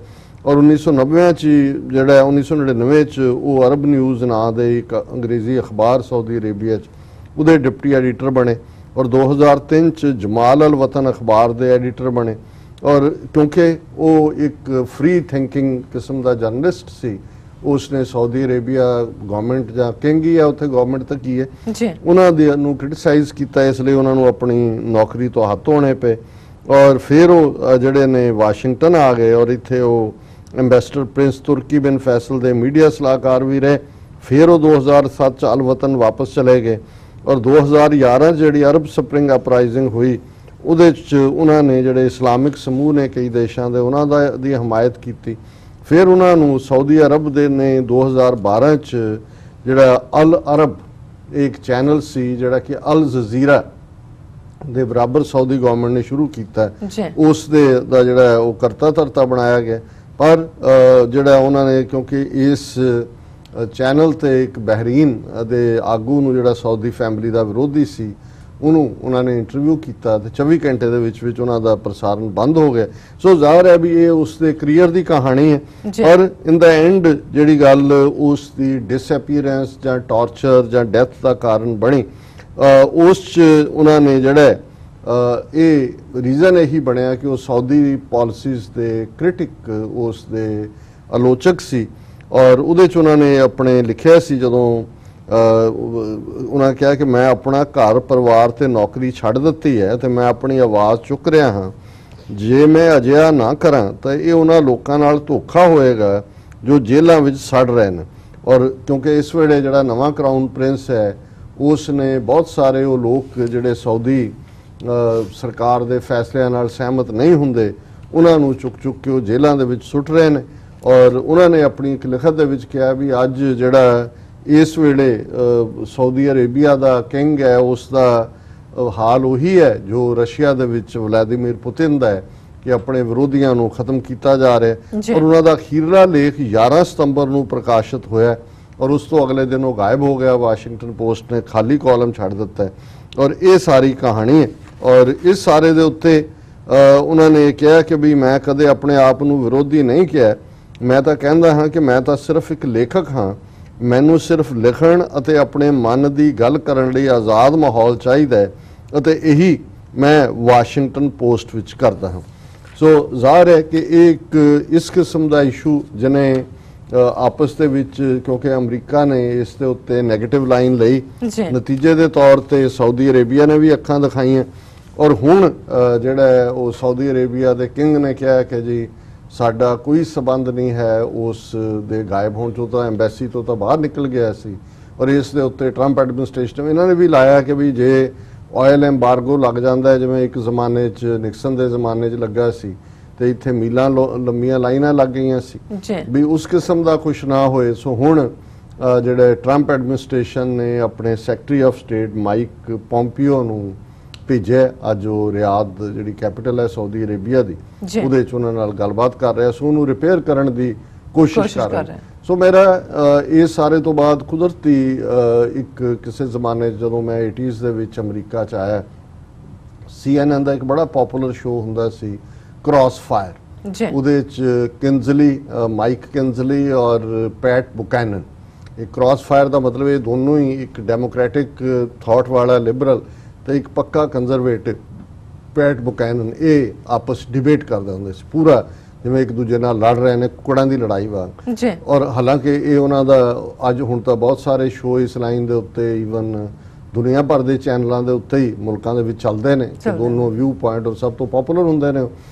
ਔਰ 1990 'ਚ ਜਿਹੜਾ 1999 'ਚ ਉਹ ਅਰਬ ਨਿਊਜ਼ ਨਾਂ ਦੇ ਇੱਕ ਅੰਗਰੇਜ਼ੀ ਅਖਬਾਰ ਸਾਊਦੀ ਅਰੇਬੀਆ 'ਚ ਉਹਦੇ ਡਿਪਟੀ ਐਡੀਟਰ ਬਣੇ ਔਰ 2003 'ਚ ਜਮਾਲ ਅਲ ਵਤਨ ਅਖਬਾਰ ਦੇ ਐਡੀਟਰ ਬਣੇ ਔਰ ਕਿਉਂਕਿ ਉਹ ਇੱਕ ਫ੍ਰੀ ਥਿੰਕਿੰਗ ਕਿਸਮ ਦਾ ਜਰਨਲਿਸਟ ਸੀ ਉਸਨੇ ਸਾਊਦੀ ਅਰੇਬੀਆ ਗਵਰਨਮੈਂਟ ਜਾਂ ਕਹਿੰਗੀ ਆ ਉੱਥੇ ਗਵਰਨਮੈਂਟ ਤਾਂ ਕੀ ਹੈ ਉਹਨਾਂ ਦੇ ਨੂੰ ਕ੍ਰਿਟਿਸਾਈਜ਼ ਕੀਤਾ, ਇਸ ਲਈ ਉਹਨਾਂ ਨੂੰ ਆਪਣੀ ਨੌਕਰੀ ਤੋਂ ਹੱਥ ਧੋਣੇ ਪਏ ਔਰ ਫਿਰ ਉਹ ਜਿਹੜੇ ਨੇ ਵਾਸ਼ਿੰਗਟਨ ਆ ਗਏ ਔਰ ਇੱਥੇ ਉਹ ਐਂਬੈਸਡਰ ਪ੍ਰਿੰਸ ਤੁਰਕੀ ਬਿਨ ਫੈਸਲ ਦੇ ਮੀਡੀਆ ਸਲਾਹਕਾਰ ਵੀ ਰਹੇ। ਫਿਰ ਉਹ 2007 ਚ ਅਲ ਵਤਨ ਵਾਪਸ ਚਲੇ ਗਏ ਔਰ 2011 ਜਿਹੜੀ ਅਰਬ ਸਪਰਿੰਗ ਅਪਰਾਈਜ਼ਿੰਗ ਹੋਈ ਉਹਦੇ 'ਚ ਉਹਨਾਂ ਨੇ ਜਿਹੜੇ ਇਸਲਾਮਿਕ ਸਮੂਹ ਨੇ ਕਈ ਦੇਸ਼ਾਂ ਦੇ ਉਹਨਾਂ ਦੀ ਹਮਾਇਤ ਕੀਤੀ। ਫਿਰ ਉਹਨਾਂ ਨੂੰ ਸਾਊਦੀ ਅਰਬ ਦੇ ਨੇ 2012 ਚ ਜਿਹੜਾ ਅਲ ਅਰਬ ਇੱਕ ਚੈਨਲ ਸੀ ਜਿਹੜਾ ਕਿ ਅਲ ਜਜ਼ੀਰਾ ਦੇ ਬਰਾਬਰ ਸਾਊਦੀ ਗਵਰਨਮੈਂਟ ਨੇ ਸ਼ੁਰੂ ਕੀਤਾ, ਉਸ ਦੇ ਦਾ ਜਿਹੜਾ ਉਹ ਕਰਤਾ ਧਰਤਾ ਬਣਾਇਆ ਗਿਆ। ਪਰ ਜਿਹੜਾ ਉਹਨਾਂ ਨੇ ਕਿਉਂਕਿ ਇਸ ਚੈਨਲ ਤੇ ਇੱਕ ਬਹਿਰੀਨ ਦੇ ਆਗੂ ਨੂੰ ਜਿਹੜਾ ਸਾਊਦੀ ਫੈਮਿਲੀ ਦਾ ਵਿਰੋਧੀ ਸੀ ਉਹਨਾਂ ਨੇ ਇੰਟਰਵਿਊ ਕੀਤਾ ਤੇ 24 ਘੰਟੇ ਦੇ ਵਿੱਚ ਉਹਨਾਂ ਦਾ ਪ੍ਰਸਾਰਣ ਬੰਦ ਹੋ ਗਿਆ। ਸੋ ਜ਼ਾਹਰ ਹੈ ਵੀ ਇਹ ਉਸ ਦੇ ਕਰੀਅਰ ਦੀ ਕਹਾਣੀ ਹੈ, ਔਰ ਇਨ ਦਾ ਐਂਡ ਜਿਹੜੀ ਗੱਲ ਉਸ ਦੀ ਡਿਸਅਪੀਅਰੈਂਸ ਜਾਂ ਟਾਰਚਰ ਜਾਂ ਡੈਥ ਦਾ ਕਾਰਨ ਬਣੀ, ਉਸ 'ਚ ਉਹਨਾਂ ਨੇ ਜਿਹੜਾ ਇਹ ਰੀਜ਼ਨ ਇਹੀ ਬਣਿਆ ਕਿ ਉਹ ਸਾਊਦੀ ਪਾਲਿਸੀਜ਼ ਦੇ ਕ੍ਰਿਟਿਕ, ਉਸ ਦੇ ਆਲੋਚਕ ਸੀ। ਔਰ ਉਹਦੇ 'ਚ ਉਹਨਾਂ ਨੇ ਆਪਣੇ ਲਿਖਿਆ ਸੀ, ਜਦੋਂ ਉਹਨਾਂ ਕਿਹਾ ਕਿ ਮੈਂ ਆਪਣਾ ਘਰ ਪਰਿਵਾਰ ਤੇ ਨੌਕਰੀ ਛੱਡ ਦਿੱਤੀ ਹੈ ਤੇ ਮੈਂ ਆਪਣੀ ਆਵਾਜ਼ ਚੁੱਕ ਰਿਹਾ ਹਾਂ, ਜੇ ਮੈਂ ਅਜਿਹਾ ਨਾ ਕਰਾਂ ਤਾਂ ਇਹ ਉਹਨਾਂ ਲੋਕਾਂ ਨਾਲ ਧੋਖਾ ਹੋਏਗਾ ਜੋ ਜੇਲ੍ਹਾਂ ਵਿੱਚ ਸੜ ਰਹੇ ਨੇ। ਔਰ ਕਿਉਂਕਿ ਇਸ ਵੇਲੇ ਜਿਹੜਾ ਨਵਾਂ ਕਰਾਊਨ ਪ੍ਰਿੰਸ ਹੈ ਉਸ ਨੇ ਬਹੁਤ ਸਾਰੇ ਉਹ ਲੋਕ ਜਿਹੜੇ ਸਾਊਦੀ ਸਰਕਾਰ ਦੇ ਫੈਸਲਿਆਂ ਨਾਲ ਸਹਿਮਤ ਨਹੀਂ ਹੁੰਦੇ ਉਹਨਾਂ ਨੂੰ ਚੁੱਕ ਕੇ ਉਹ ਜੇਲ੍ਹਾਂ ਦੇ ਵਿੱਚ ਸੁੱਟ ਰਹੇ ਨੇ। ਔਰ ਉਹਨਾਂ ਨੇ ਆਪਣੀ ਇੱਕ ਲਿਖਤ ਦੇ ਵਿੱਚ ਕਿਹਾ ਵੀ ਅੱਜ ਜਿਹੜਾ ਇਸ ਵੇਲੇ ਸਾਊਦੀ ਅਰੇਬੀਆ ਦਾ ਕਿੰਗ ਹੈ ਉਸ ਦਾ ਹਾਲ ਉਹੀ ਹੈ ਜੋ ਰਸ਼ੀਆ ਦੇ ਵਿੱਚ ਵਲਾਦੀਮੀਰ ਪੁਤਿਨ ਦਾ ਹੈ ਕਿ ਆਪਣੇ ਵਿਰੋਧੀਆਂ ਨੂੰ ਖਤਮ ਕੀਤਾ ਜਾ ਰਿਹਾ ਹੈ। ਔਰ ਉਹਨਾਂ ਦਾ ਅਖੀਰਲਾ ਲੇਖ 11 ਸਤੰਬਰ ਨੂੰ ਪ੍ਰਕਾਸ਼ਿਤ ਹੋਇਆ ਔਰ ਉਸ ਤੋਂ ਅਗਲੇ ਦਿਨ ਉਹ ਗਾਇਬ ਹੋ ਗਿਆ। ਵਾਸ਼ਿੰਗਟਨ ਪੋਸਟ ਨੇ ਖਾਲੀ ਕਾਲਮ ਛੱਡ ਦਿੱਤਾ ਹੈ ਔਰ ਇਹ ਸਾਰੀ ਕਹਾਣੀ ਹੈ। ਔਰ ਇਸ ਸਾਰੇ ਦੇ ਉੱਤੇ ਉਹਨਾਂ ਨੇ ਕਿਹਾ ਕਿ ਵੀ ਮੈਂ ਕਦੇ ਆਪਣੇ ਆਪ ਨੂੰ ਵਿਰੋਧੀ ਨਹੀਂ ਕਿਹਾ, ਮੈਂ ਤਾਂ ਕਹਿੰਦਾ ਹਾਂ ਕਿ ਮੈਂ ਤਾਂ ਸਿਰਫ ਇੱਕ ਲੇਖਕ ਹਾਂ, ਮੈਨੂੰ ਸਿਰਫ ਲਿਖਣ ਅਤੇ ਆਪਣੇ ਮਨ ਦੀ ਗੱਲ ਕਰਨ ਲਈ ਆਜ਼ਾਦ ਮਾਹੌਲ ਚਾਹੀਦਾ ਹੈ ਅਤੇ ਇਹੀ ਮੈਂ ਵਾਸ਼ਿੰਗਟਨ ਪੋਸਟ ਵਿੱਚ ਕਰਦਾ ਹਾਂ। ਸੋ ਜ਼ਾਹਰ ਹੈ ਕਿ ਇਹ ਇੱਕ ਇਸ ਕਿਸਮ ਦਾ ਇਸ਼ੂ ਜਿਹਨੇ ਆਪਸ ਦੇ ਵਿੱਚ, ਕਿਉਂਕਿ ਅਮਰੀਕਾ ਨੇ ਇਸ ਦੇ ਉੱਤੇ ਨੈਗੇਟਿਵ ਲਾਈਨ ਲਈ, ਨਤੀਜੇ ਦੇ ਤੌਰ ਤੇ ਸਾਊਦੀ ਅਰੇਬੀਆ ਨੇ ਵੀ ਅੱਖਾਂ ਦਿਖਾਈਆਂ ਔਰ ਹੁਣ ਜਿਹੜਾ ਉਹ ਸਾਊਦੀ ਅਰੇਬੀਆ ਦੇ ਕਿੰਗ ਨੇ ਕਿਹਾ ਕਿ ਜੀ ਸਾਡਾ ਕੋਈ ਸਬੰਧ ਨਹੀਂ ਹੈ ਉਸ ਦੇ ਗਾਇਬ ਹੋਣ ਤੋਂ, ਤਾਂ ਐਮਬੈਸੀ ਤੋਂ ਤਾਂ ਬਾਹਰ ਨਿਕਲ ਗਿਆ ਸੀ। ਔਰ ਇਸ ਦੇ ਉੱਤੇ ਟਰੰਪ ਐਡਮਿਨਿਸਟ੍ਰੇਸ਼ਨ ਇਹਨਾਂ ਨੇ ਵੀ ਲਾਇਆ ਕਿ ਵੀ ਜੇ ਆਇਲ ਐਮਬਾਰਗੋ ਲੱਗ ਜਾਂਦਾ ਹੈ ਜਿਵੇਂ ਇੱਕ ਜ਼ਮਾਨੇ 'ਚ ਨਿਕਸਨ ਦੇ ਜ਼ਮਾਨੇ 'ਚ ਲੱਗਾ ਸੀ ਤੇ ਇੱਥੇ ਮੀਲਾਂ ਲੰਮੀਆਂ ਲਾਈਨਾਂ ਲੱਗ ਗਈਆਂ ਸੀ, ਵੀ ਉਸ ਕਿਸਮ ਦਾ ਕੁਛ ਨਾ ਹੋਏ। ਸੋ ਹੁਣ ਜਿਹੜੇ ਟਰੰਪ ਐਡਮਿਨਿਸਟ੍ਰੇਸ਼ਨ ਨੇ ਆਪਣੇ secretary of state Mike Pompeo ਨੂੰ ਭੇਜਿਆ, ਅੱਜ ਉਹ ਰਿਆਦ ਜਿਹੜੀ ਕੈਪੀਟਲ ਹੈ ਸਾਊਦੀ ਅਰੇਬੀਆ ਦੀ, ਉਹਦੇ 'ਚ ਉਹਨਾਂ ਨਾਲ ਗੱਲਬਾਤ ਕਰ ਰਿਹਾ, ਸੋ ਉਹਨੂੰ ਰਿਪੇਅਰ ਕਰਨ ਦੀ ਕੋਸ਼ਿਸ਼ ਕਰ ਰਿਹਾ। ਸੋ ਮੇਰਾ ਇਹ ਸਾਰੇ ਤੋਂ ਬਾਅਦ ਕੁਦਰਤੀ ਇੱਕ ਕਿਸੇ ਜ਼ਮਾਨੇ 'ਚ ਜਦੋਂ ਮੈਂ 80s ਦੇ ਵਿੱਚ ਅਮਰੀਕਾ 'ਚ ਆਇਆ, CNN ਦਾ ਇੱਕ ਬੜਾ ਪਪੂਲਰ ਸ਼ੋਅ ਹੁੰਦਾ ਸੀ ਕ੍ਰਾਸ ਫਾਇਰ, ਉਹਦੇ 'ਚ ਕਿੰਜ਼ਲੀ, ਮਾਈਕ ਕਿੰਜ਼ਲੀ ਔਰ ਪੈਟ ਬੁਕੈਨਨ। ਇਹ ਕ੍ਰਾਸ ਫਾਇਰ ਦਾ ਮਤਲਬ ਇਹ ਦੋਨੋਂ ਹੀ ਇੱਕ ਡੈਮੋਕ੍ਰੈਟਿਕ ਥਾਟ ਵਾਲਾ ਲਿਬਰਲ ਤੇ ਇੱਕ ਪੱਕਾ ਕੰਜ਼ਰਵੇਟਿਵ ਪੈਟ ਬੁਕੈਨਨ, ਇਹ ਆਪਸ ਡਿਬੇਟ ਕਰਦੇ ਹੁੰਦੇ ਸੀ ਪੂਰਾ ਜਿਵੇਂ ਇੱਕ ਦੂਜੇ ਨਾਲ ਲੜ ਰਹੇ ਨੇ, ਕੁਕੜਾਂ ਦੀ ਲੜਾਈ ਵਾਂਗ। ਔਰ ਹਾਲਾਂਕਿ ਇਹ ਉਹਨਾਂ ਦਾ ਅੱਜ ਹੁਣ ਤਾਂ ਬਹੁਤ ਸਾਰੇ ਸ਼ੋਅ ਇਸ ਲਾਈਨ ਦੇ ਉੱਤੇ ਈਵਨ ਦੁਨੀਆ ਭਰ ਦੇ ਚੈਨਲਾਂ ਦੇ ਉੱਤੇ ਹੀ ਮੁਲਕਾਂ ਦੇ ਵਿੱਚ ਚੱਲਦੇ ਨੇ ਕਿ ਦੋਨੋਂ ਵਿਊ ਪੁਆਇੰਟ ਔਰ ਸਭ ਤੋਂ ਪਪੂਲਰ ਹੁੰਦੇ ਨੇ।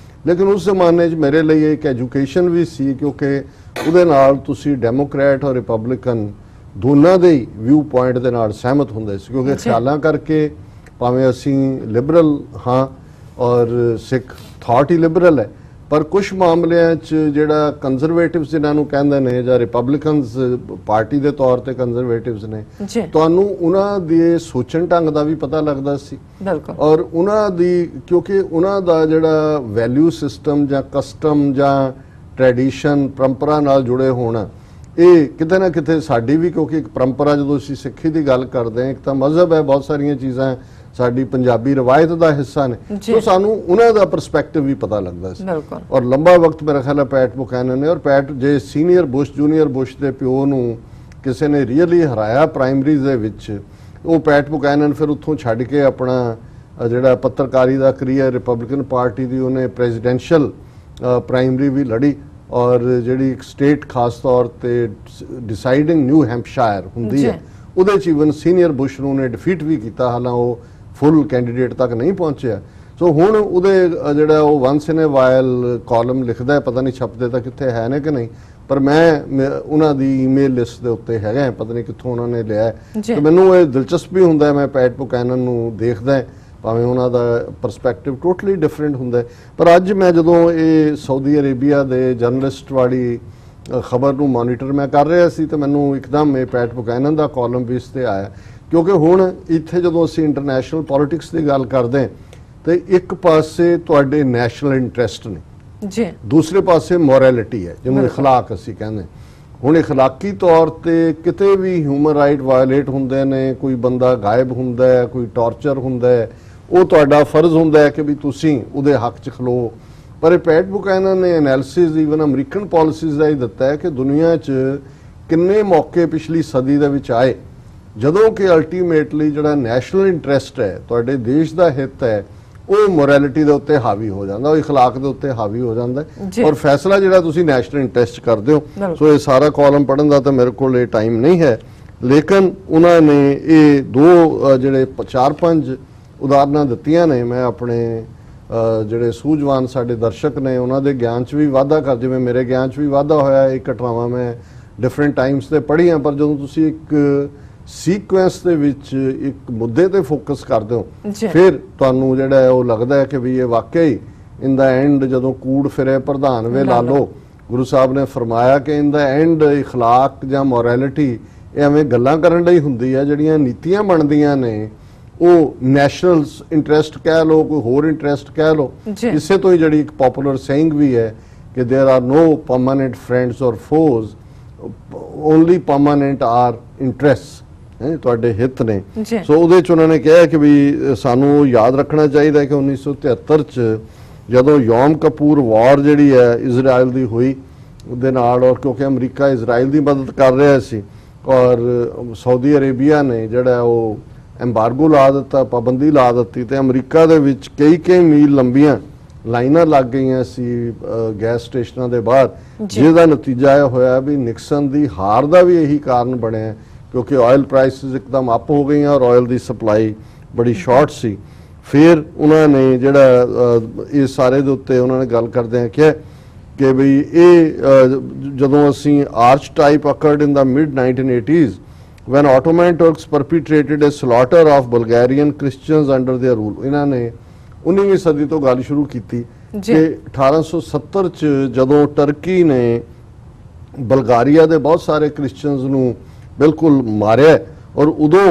ਲੇਕਿਨ ਉਸ ਜ਼ਮਾਨੇ 'ਚ ਮੇਰੇ ਲਈ ਇੱਕ ਐਜੂਕੇਸ਼ਨ ਵੀ ਸੀ ਕਿਉਂਕਿ ਉਹਦੇ ਨਾਲ ਤੁਸੀਂ ਡੈਮੋਕ੍ਰੈਟ ਔਰ ਰਿਪਬਲਿਕਨ ਦੋਨਾਂ ਦੇ ਹੀ ਵਿਊ ਪੁਆਇੰਟ ਦੇ ਨਾਲ ਸਹਿਮਤ ਹੁੰਦੇ ਸੀ, ਕਿਉਂਕਿ ਖਿਆਲਾਂ ਕਰਕੇ ਭਾਵੇਂ ਅਸੀਂ ਲਿਬਰਲ ਹਾਂ ਔਰ ਸਿੱਖ ਥਾਟ ਹੀ ਲਿਬਰਲ ਹੈ, ਪਰ ਕੁਝ ਮਾਮਲਿਆਂ 'ਚ ਜਿਹੜਾ ਕੰਜ਼ਰਵੇਟਿਵਸ ਜਿਨ੍ਹਾਂ ਨੂੰ ਕਹਿੰਦੇ ਨੇ ਜਾਂ ਰਿਪਬਲਿਕਨਸ ਪਾਰਟੀ ਦੇ ਤੌਰ ਤੇ ਕੰਜ਼ਰਵੇਟਿਵਸ ਨੇ, ਤੁਹਾਨੂੰ ਉਹਨਾਂ ਦੇ ਸੋਚਣ ਢੰਗ ਦਾ ਵੀ ਪਤਾ ਲੱਗਦਾ ਸੀ ਔਰ ਉਹਨਾਂ ਦੀ, ਕਿਉਂਕਿ ਉਹਨਾਂ ਦਾ ਜਿਹੜਾ ਵੈਲਿਊ ਸਿਸਟਮ ਜਾਂ ਕਸਟਮ ਜਾਂ ਟ੍ਰੈਡੀਸ਼ਨ ਪਰੰਪਰਾ ਨਾਲ ਜੁੜੇ ਹੋਣਾ, ਇਹ ਕਿਤੇ ਨਾ ਕਿਤੇ ਸਾਡੀ ਵੀ, ਕਿਉਂਕਿ ਇੱਕ ਪਰੰਪਰਾ ਜਦੋਂ ਅਸੀਂ ਸਿੱਖੀ ਦੀ ਗੱਲ ਕਰਦੇ ਹਾਂ, ਇੱਕ ਤਾਂ ਮਜ਼ਹਬ ਹੈ, ਬਹੁਤ ਸਾਰੀਆਂ ਚੀਜ਼ਾਂ ਸਾਡੀ ਪੰਜਾਬੀ ਰਵਾਇਤ ਦਾ ਹਿੱਸਾ ਨੇ, ਸੋ ਸਾਨੂੰ ਉਹਨਾਂ ਦਾ ਪਰਸਪੈਕਟਿਵ ਵੀ ਪਤਾ ਲੱਗਦਾ ਸੀ। ਔਰ ਲੰਬਾ ਵਕਤ ਮੇਰਾ ਖਿਆਲ ਹੈ ਪੈਟ ਬੁਕੈਨਨ ਨੇ, ਔਰ ਪੈਟ ਜੇ ਸੀਨੀਅਰ ਬੁਸ਼ ਜੂਨੀਅਰ ਬੁਸ਼ ਦੇ ਪਿਓ ਨੂੰ ਕਿਸੇ ਨੇ ਰੀਅਲੀ ਹਰਾਇਆ ਪ੍ਰਾਇਮਰੀਜ਼ ਦੇ ਵਿੱਚ, ਉਹ ਪੈਟ ਬੁਕੈਨਨ ਫਿਰ ਉੱਥੋਂ ਛੱਡ ਕੇ ਆਪਣਾ ਜਿਹੜਾ ਪੱਤਰਕਾਰੀ ਦਾ ਕਰੀਅਰ, ਰਿਪਬਲਿਕਨ ਪਾਰਟੀ ਦੀ ਉਹਨੇ ਪ੍ਰੈਜ਼ੀਡੈਂਸ਼ੀਅਲ ਪ੍ਰਾਇਮਰੀ ਵੀ ਲੜੀ ਔਰ ਜਿਹੜੀ ਇੱਕ ਸਟੇਟ ਖਾਸ ਤੌਰ ਤੇ ਡਿਸਾਈਡਿੰਗ ਨਿਊ ਹੈਂਪਸ਼ਾਇਰ ਹੁੰਦੀ ਹੈ, ਉਹਦੇ 'ਚ ਈਵਨ ਸੀਨੀਅਰ ਬੁਸ਼ ਨੂੰ ਨੇ ਡਿਫੀਟ ਵੀ ਕੀਤਾ, ਹਾਲਾਂ ਉਹ ਫੁੱਲ ਕੈਂਡੀਡੇਟ ਤੱਕ ਨਹੀਂ ਪਹੁੰਚਿਆ। ਸੋ ਹੁਣ ਉਹਦੇ ਜਿਹੜਾ ਉਹ ਵਨਸ ਇਨ ਏ ਵਾਈਲ ਕਾਲਮ ਲਿਖਦਾ, ਪਤਾ ਨਹੀਂ ਛਪਦੇ ਤਾਂ ਕਿੱਥੇ ਹੈ ਨੇ ਕਿ ਨਹੀਂ, ਪਰ ਮੈਂ ਉਹਨਾਂ ਦੀ ਈਮੇਲ ਲਿਸਟ ਦੇ ਉੱਤੇ ਹੈਗਾ, ਪਤਾ ਨਹੀਂ ਕਿੱਥੋਂ ਉਹਨਾਂ ਨੇ ਲਿਆ। ਤੇ ਮੈਨੂੰ ਇਹ ਦਿਲਚਸਪੀ ਹੁੰਦਾ, ਮੈਂ ਪੈਟ ਬੁਕੈਨਨ ਨੂੰ ਦੇਖਦਾ, ਭਾਵੇਂ ਉਹਨਾਂ ਦਾ ਪਰਸਪੈਕਟਿਵ ਟੋਟਲੀ ਡਿਫਰੈਂਟ ਹੁੰਦਾ, ਪਰ ਅੱਜ ਮੈਂ ਜਦੋਂ ਇਹ ਸਾਊਦੀ ਅਰੇਬੀਆ ਦੇ ਜਰਨਲਿਸਟ ਵਾਲੀ ਖਬਰ ਨੂੰ ਮੋਨੀਟਰ ਮੈਂ ਕਰ ਰਿਹਾ ਸੀ ਤਾਂ ਮੈਨੂੰ ਇੱਕਦਮ ਇਹ ਪੈਟ ਬੁਕੈਨਨ ਦਾ ਕਾਲਮ ਵੀ ਇਸ ਤੇ ਆਇਆ, ਕਿਉਂਕਿ ਹੁਣ ਇੱਥੇ ਜਦੋਂ ਅਸੀਂ ਇੰਟਰਨੈਸ਼ਨਲ ਪੋਲਿਟਿਕਸ ਦੀ ਗੱਲ ਕਰਦੇ ਹਾਂ ਤੇ ਇੱਕ ਪਾਸੇ ਤੁਹਾਡੇ ਨੈਸ਼ਨਲ ਇੰਟਰਸਟ ਨੇ, ਦੂਸਰੇ ਪਾਸੇ ਮੋਰੈਲਿਟੀ ਹੈ ਜਿਹਨੂੰ اخلاق ਅਸੀਂ ਕਹਿੰਦੇ, ਹੁਣ ਇਖਲਾਕੀ ਤੌਰ ਤੇ ਕਿਤੇ ਵੀ ਹਿਊਮਨ ਰਾਈਟ ਵਾਇਲੇਟ ਹੁੰਦੇ ਨੇ, ਕੋਈ ਬੰਦਾ ਗਾਇਬ ਹੁੰਦਾ ਹੈ, ਕੋਈ ਟਾਰਚਰ ਹੁੰਦਾ ਹੈ, ਉਹ ਤੁਹਾਡਾ ਫਰਜ਼ ਹੁੰਦਾ ਹੈ ਕਿ ਵੀ ਤੁਸੀਂ ਉਹਦੇ ਹੱਕ 'ਚ ਖਲੋ। ਪਰ ਇਹ ਪੈਟ ਬੁਕੈਨਨ ਨੇ ਐਨਾਲਿਸਿਸ ਈਵਨ ਅਮਰੀਕਨ ਪਾਲਿਸੀਜ਼ ਦਾ ਹੀ ਦਿੱਤਾ ਹੈ ਕਿ ਦੁਨੀਆ 'ਚ ਕਿੰਨੇ ਮੌਕੇ ਪਿਛਲੀ ਸਦੀ ਦੇ ਵਿੱਚ ਆਏ ਜਦੋਂ ਕਿ ਅਲਟੀਮੇਟਲੀ ਜਿਹੜਾ ਨੈਸ਼ਨਲ ਇੰਟਰਸਟ ਹੈ, ਤੁਹਾਡੇ ਦੇਸ਼ ਦਾ ਹਿੱਤ ਹੈ, ਉਹ ਮੋਰੈਲਿਟੀ ਦੇ ਉੱਤੇ ਹਾਵੀ ਹੋ ਜਾਂਦਾ, ਉਹ ਇਖਲਾਕ ਦੇ ਉੱਤੇ ਹਾਵੀ ਹੋ ਜਾਂਦਾ ਔਰ ਫੈਸਲਾ ਜਿਹੜਾ ਤੁਸੀਂ ਨੈਸ਼ਨਲ ਇੰਟਰਸਟ ਕਰਦੇ ਹੋ। ਸੋ ਇਹ ਸਾਰਾ ਕਾਲਮ ਪੜ੍ਹਨ ਦਾ ਤਾਂ ਮੇਰੇ ਕੋਲ ਇਹ ਟਾਈਮ ਨਹੀਂ ਹੈ, ਲੇਕਿਨ ਉਹਨਾਂ ਨੇ ਇਹ ਦੋ ਜਿਹੜੇ 4-5 ਉਦਾਹਰਨਾਂ ਦਿੱਤੀਆਂ ਨੇ। ਮੈਂ ਆਪਣੇ ਜਿਹੜੇ ਸੂਝਵਾਨ ਸਾਡੇ ਦਰਸ਼ਕ ਨੇ ਉਹਨਾਂ ਦੇ ਗਿਆਨ 'ਚ ਵੀ ਵਾਧਾ ਕਰ, ਜਿਵੇਂ ਮੇਰੇ ਗਿਆਨ 'ਚ ਵੀ ਵਾਧਾ ਹੋਇਆ, ਇਹ ਘਟਨਾਵਾਂ ਮੈਂ ਡਿਫਰੈਂਟ ਟਾਈਮਸ ਤੇ ਪੜ੍ਹੀਆਂ, ਪਰ ਜਦੋਂ ਤੁਸੀਂ ਇੱਕ ਸੀਕੁਐਂਸ ਦੇ ਵਿੱਚ ਇੱਕ ਮੁੱਦੇ ਤੇ ਫੋਕਸ ਕਰਦੇ ਹੋ ਫਿਰ ਤੁਹਾਨੂੰ ਜਿਹੜਾ ਹੈ ਉਹ ਲੱਗਦਾ ਹੈ ਕਿ ਵੀ ਇਹ ਵਾਕਈ ਇਨ ਦਾ ਐਂਡ ਜਦੋਂ ਕੂੜ ਫਿਰੇ ਪ੍ਰਧਾਨ ਵੇ ਲਾ ਲਓ, ਗੁਰੂ ਸਾਹਿਬ ਨੇ ਫਰਮਾਇਆ ਕਿ ਇਨ ਦਾ ਐਂਡ ਇਖਲਾਕ ਜਾਂ ਮੋਰੈਲਿਟੀ ਇਹ ਐਵੇਂ ਗੱਲਾਂ ਕਰਨ ਲਈ ਹੁੰਦੀ ਹੈ, ਜਿਹੜੀਆਂ ਨੀਤੀਆਂ ਬਣਦੀਆਂ ਨੇ ਉਹ ਨੈਸ਼ਨਲ ਇੰਟਰਸਟ ਕਹਿ ਲਓ, ਕੋਈ ਹੋਰ ਇੰਟਰਸਟ ਕਹਿ ਲਓ। ਇਸੇ ਤੋਂ ਹੀ ਜਿਹੜੀ ਇੱਕ ਪਪੂਲਰ ਸੇਇੰਗ ਵੀ ਹੈ ਕਿ ਦੇयर ਆਰ ਨੋ ਪਰਮਾਨੈਂਟ ਫਰੈਂਡਸ ਔਰ ਫੋਜ਼, ਓਨਲੀ ਪਰਮਾਨੈਂਟ ਆਰ ਇੰਟਰਸਟ, ਤੁਹਾਡੇ ਹਿੱਤ ਨੇ। ਸੋ ਉਹਦੇ 'ਚ ਉਹਨਾਂ ਨੇ ਕਿਹਾ ਕਿ ਵੀ ਸਾਨੂੰ ਯਾਦ ਰੱਖਣਾ ਚਾਹੀਦਾ ਕਿ 1973 'ਚ ਜਦੋਂ ਯੋਮ ਕਪੂਰ ਵਾਰ ਜਿਹੜੀ ਹੈ ਇਜ਼ਰਾਈਲ ਦੀ ਹੋਈ ਉਹਦੇ ਨਾਲ, ਔਰ ਕਿਉਂਕਿ ਅਮਰੀਕਾ ਇਜ਼ਰਾਈਲ ਦੀ ਮਦਦ ਕਰ ਰਿਹਾ ਸੀ ਔਰ ਸਾਊਦੀ ਅਰੇਬੀਆ ਨੇ ਜਿਹੜਾ ਉਹ ਐਮਬਾਰਗੋ ਲਾ ਦਿੱਤਾ, ਪਾਬੰਦੀ ਲਾ ਦਿੱਤੀ, ਤੇ ਅਮਰੀਕਾ ਦੇ ਵਿੱਚ ਕਈ ਮੀਲ ਲੰਬੀਆਂ ਲਾਈਨਾਂ ਲੱਗ ਗਈਆਂ ਸੀ ਗੈਸ ਸਟੇਸ਼ਨਾਂ ਦੇ ਬਾਹਰ, ਜਿਹਦਾ ਨਤੀਜਾ ਇਹ ਹੋਇਆ ਵੀ ਨਿਕਸਨ ਦੀ ਹਾਰ ਦਾ ਵੀ ਇਹੀ ਕਾਰਨ ਬਣਿਆ ਕਿਉਂਕਿ ਆਇਲ ਪ੍ਰਾਈਸਿਸ ਇੱਕਦਮ ਅਪ ਹੋ ਗਈਆਂ ਔਰ ਆਇਲ ਦੀ ਸਪਲਾਈ ਬੜੀ ਸ਼ਾਰਟ ਸੀ। ਫਿਰ ਉਹਨਾਂ ਨੇ ਜਿਹੜਾ ਇਹ ਸਾਰੇ ਦੇ ਉੱਤੇ ਉਹਨਾਂ ਨੇ ਗੱਲ ਕਰਦੇ ਆ ਕਿ ਬਈ ਇਹ ਜਦੋਂ ਅਸੀਂ arch type occurred in the mid 1980s when Ottoman Turks perpetrated a slaughter of Bulgarian Christians under their rule। ਇਹਨਾਂ ਨੇ 19ਵੀਂ ਸਦੀ ਤੋਂ ਗੱਲ ਸ਼ੁਰੂ ਕੀਤੀ ਕਿ 1870 ਚ ਜਦੋਂ ਟਰਕੀ ਨੇ ਬਲਗਾਰੀਆ ਦੇ ਬਹੁਤ ਸਾਰੇ ਕ੍ਰਿਸਚੀਅਨਸ ਨੂੰ ਬਿਲਕੁਲ ਮਾਰਿਆ ਔਰ ਉਦੋਂ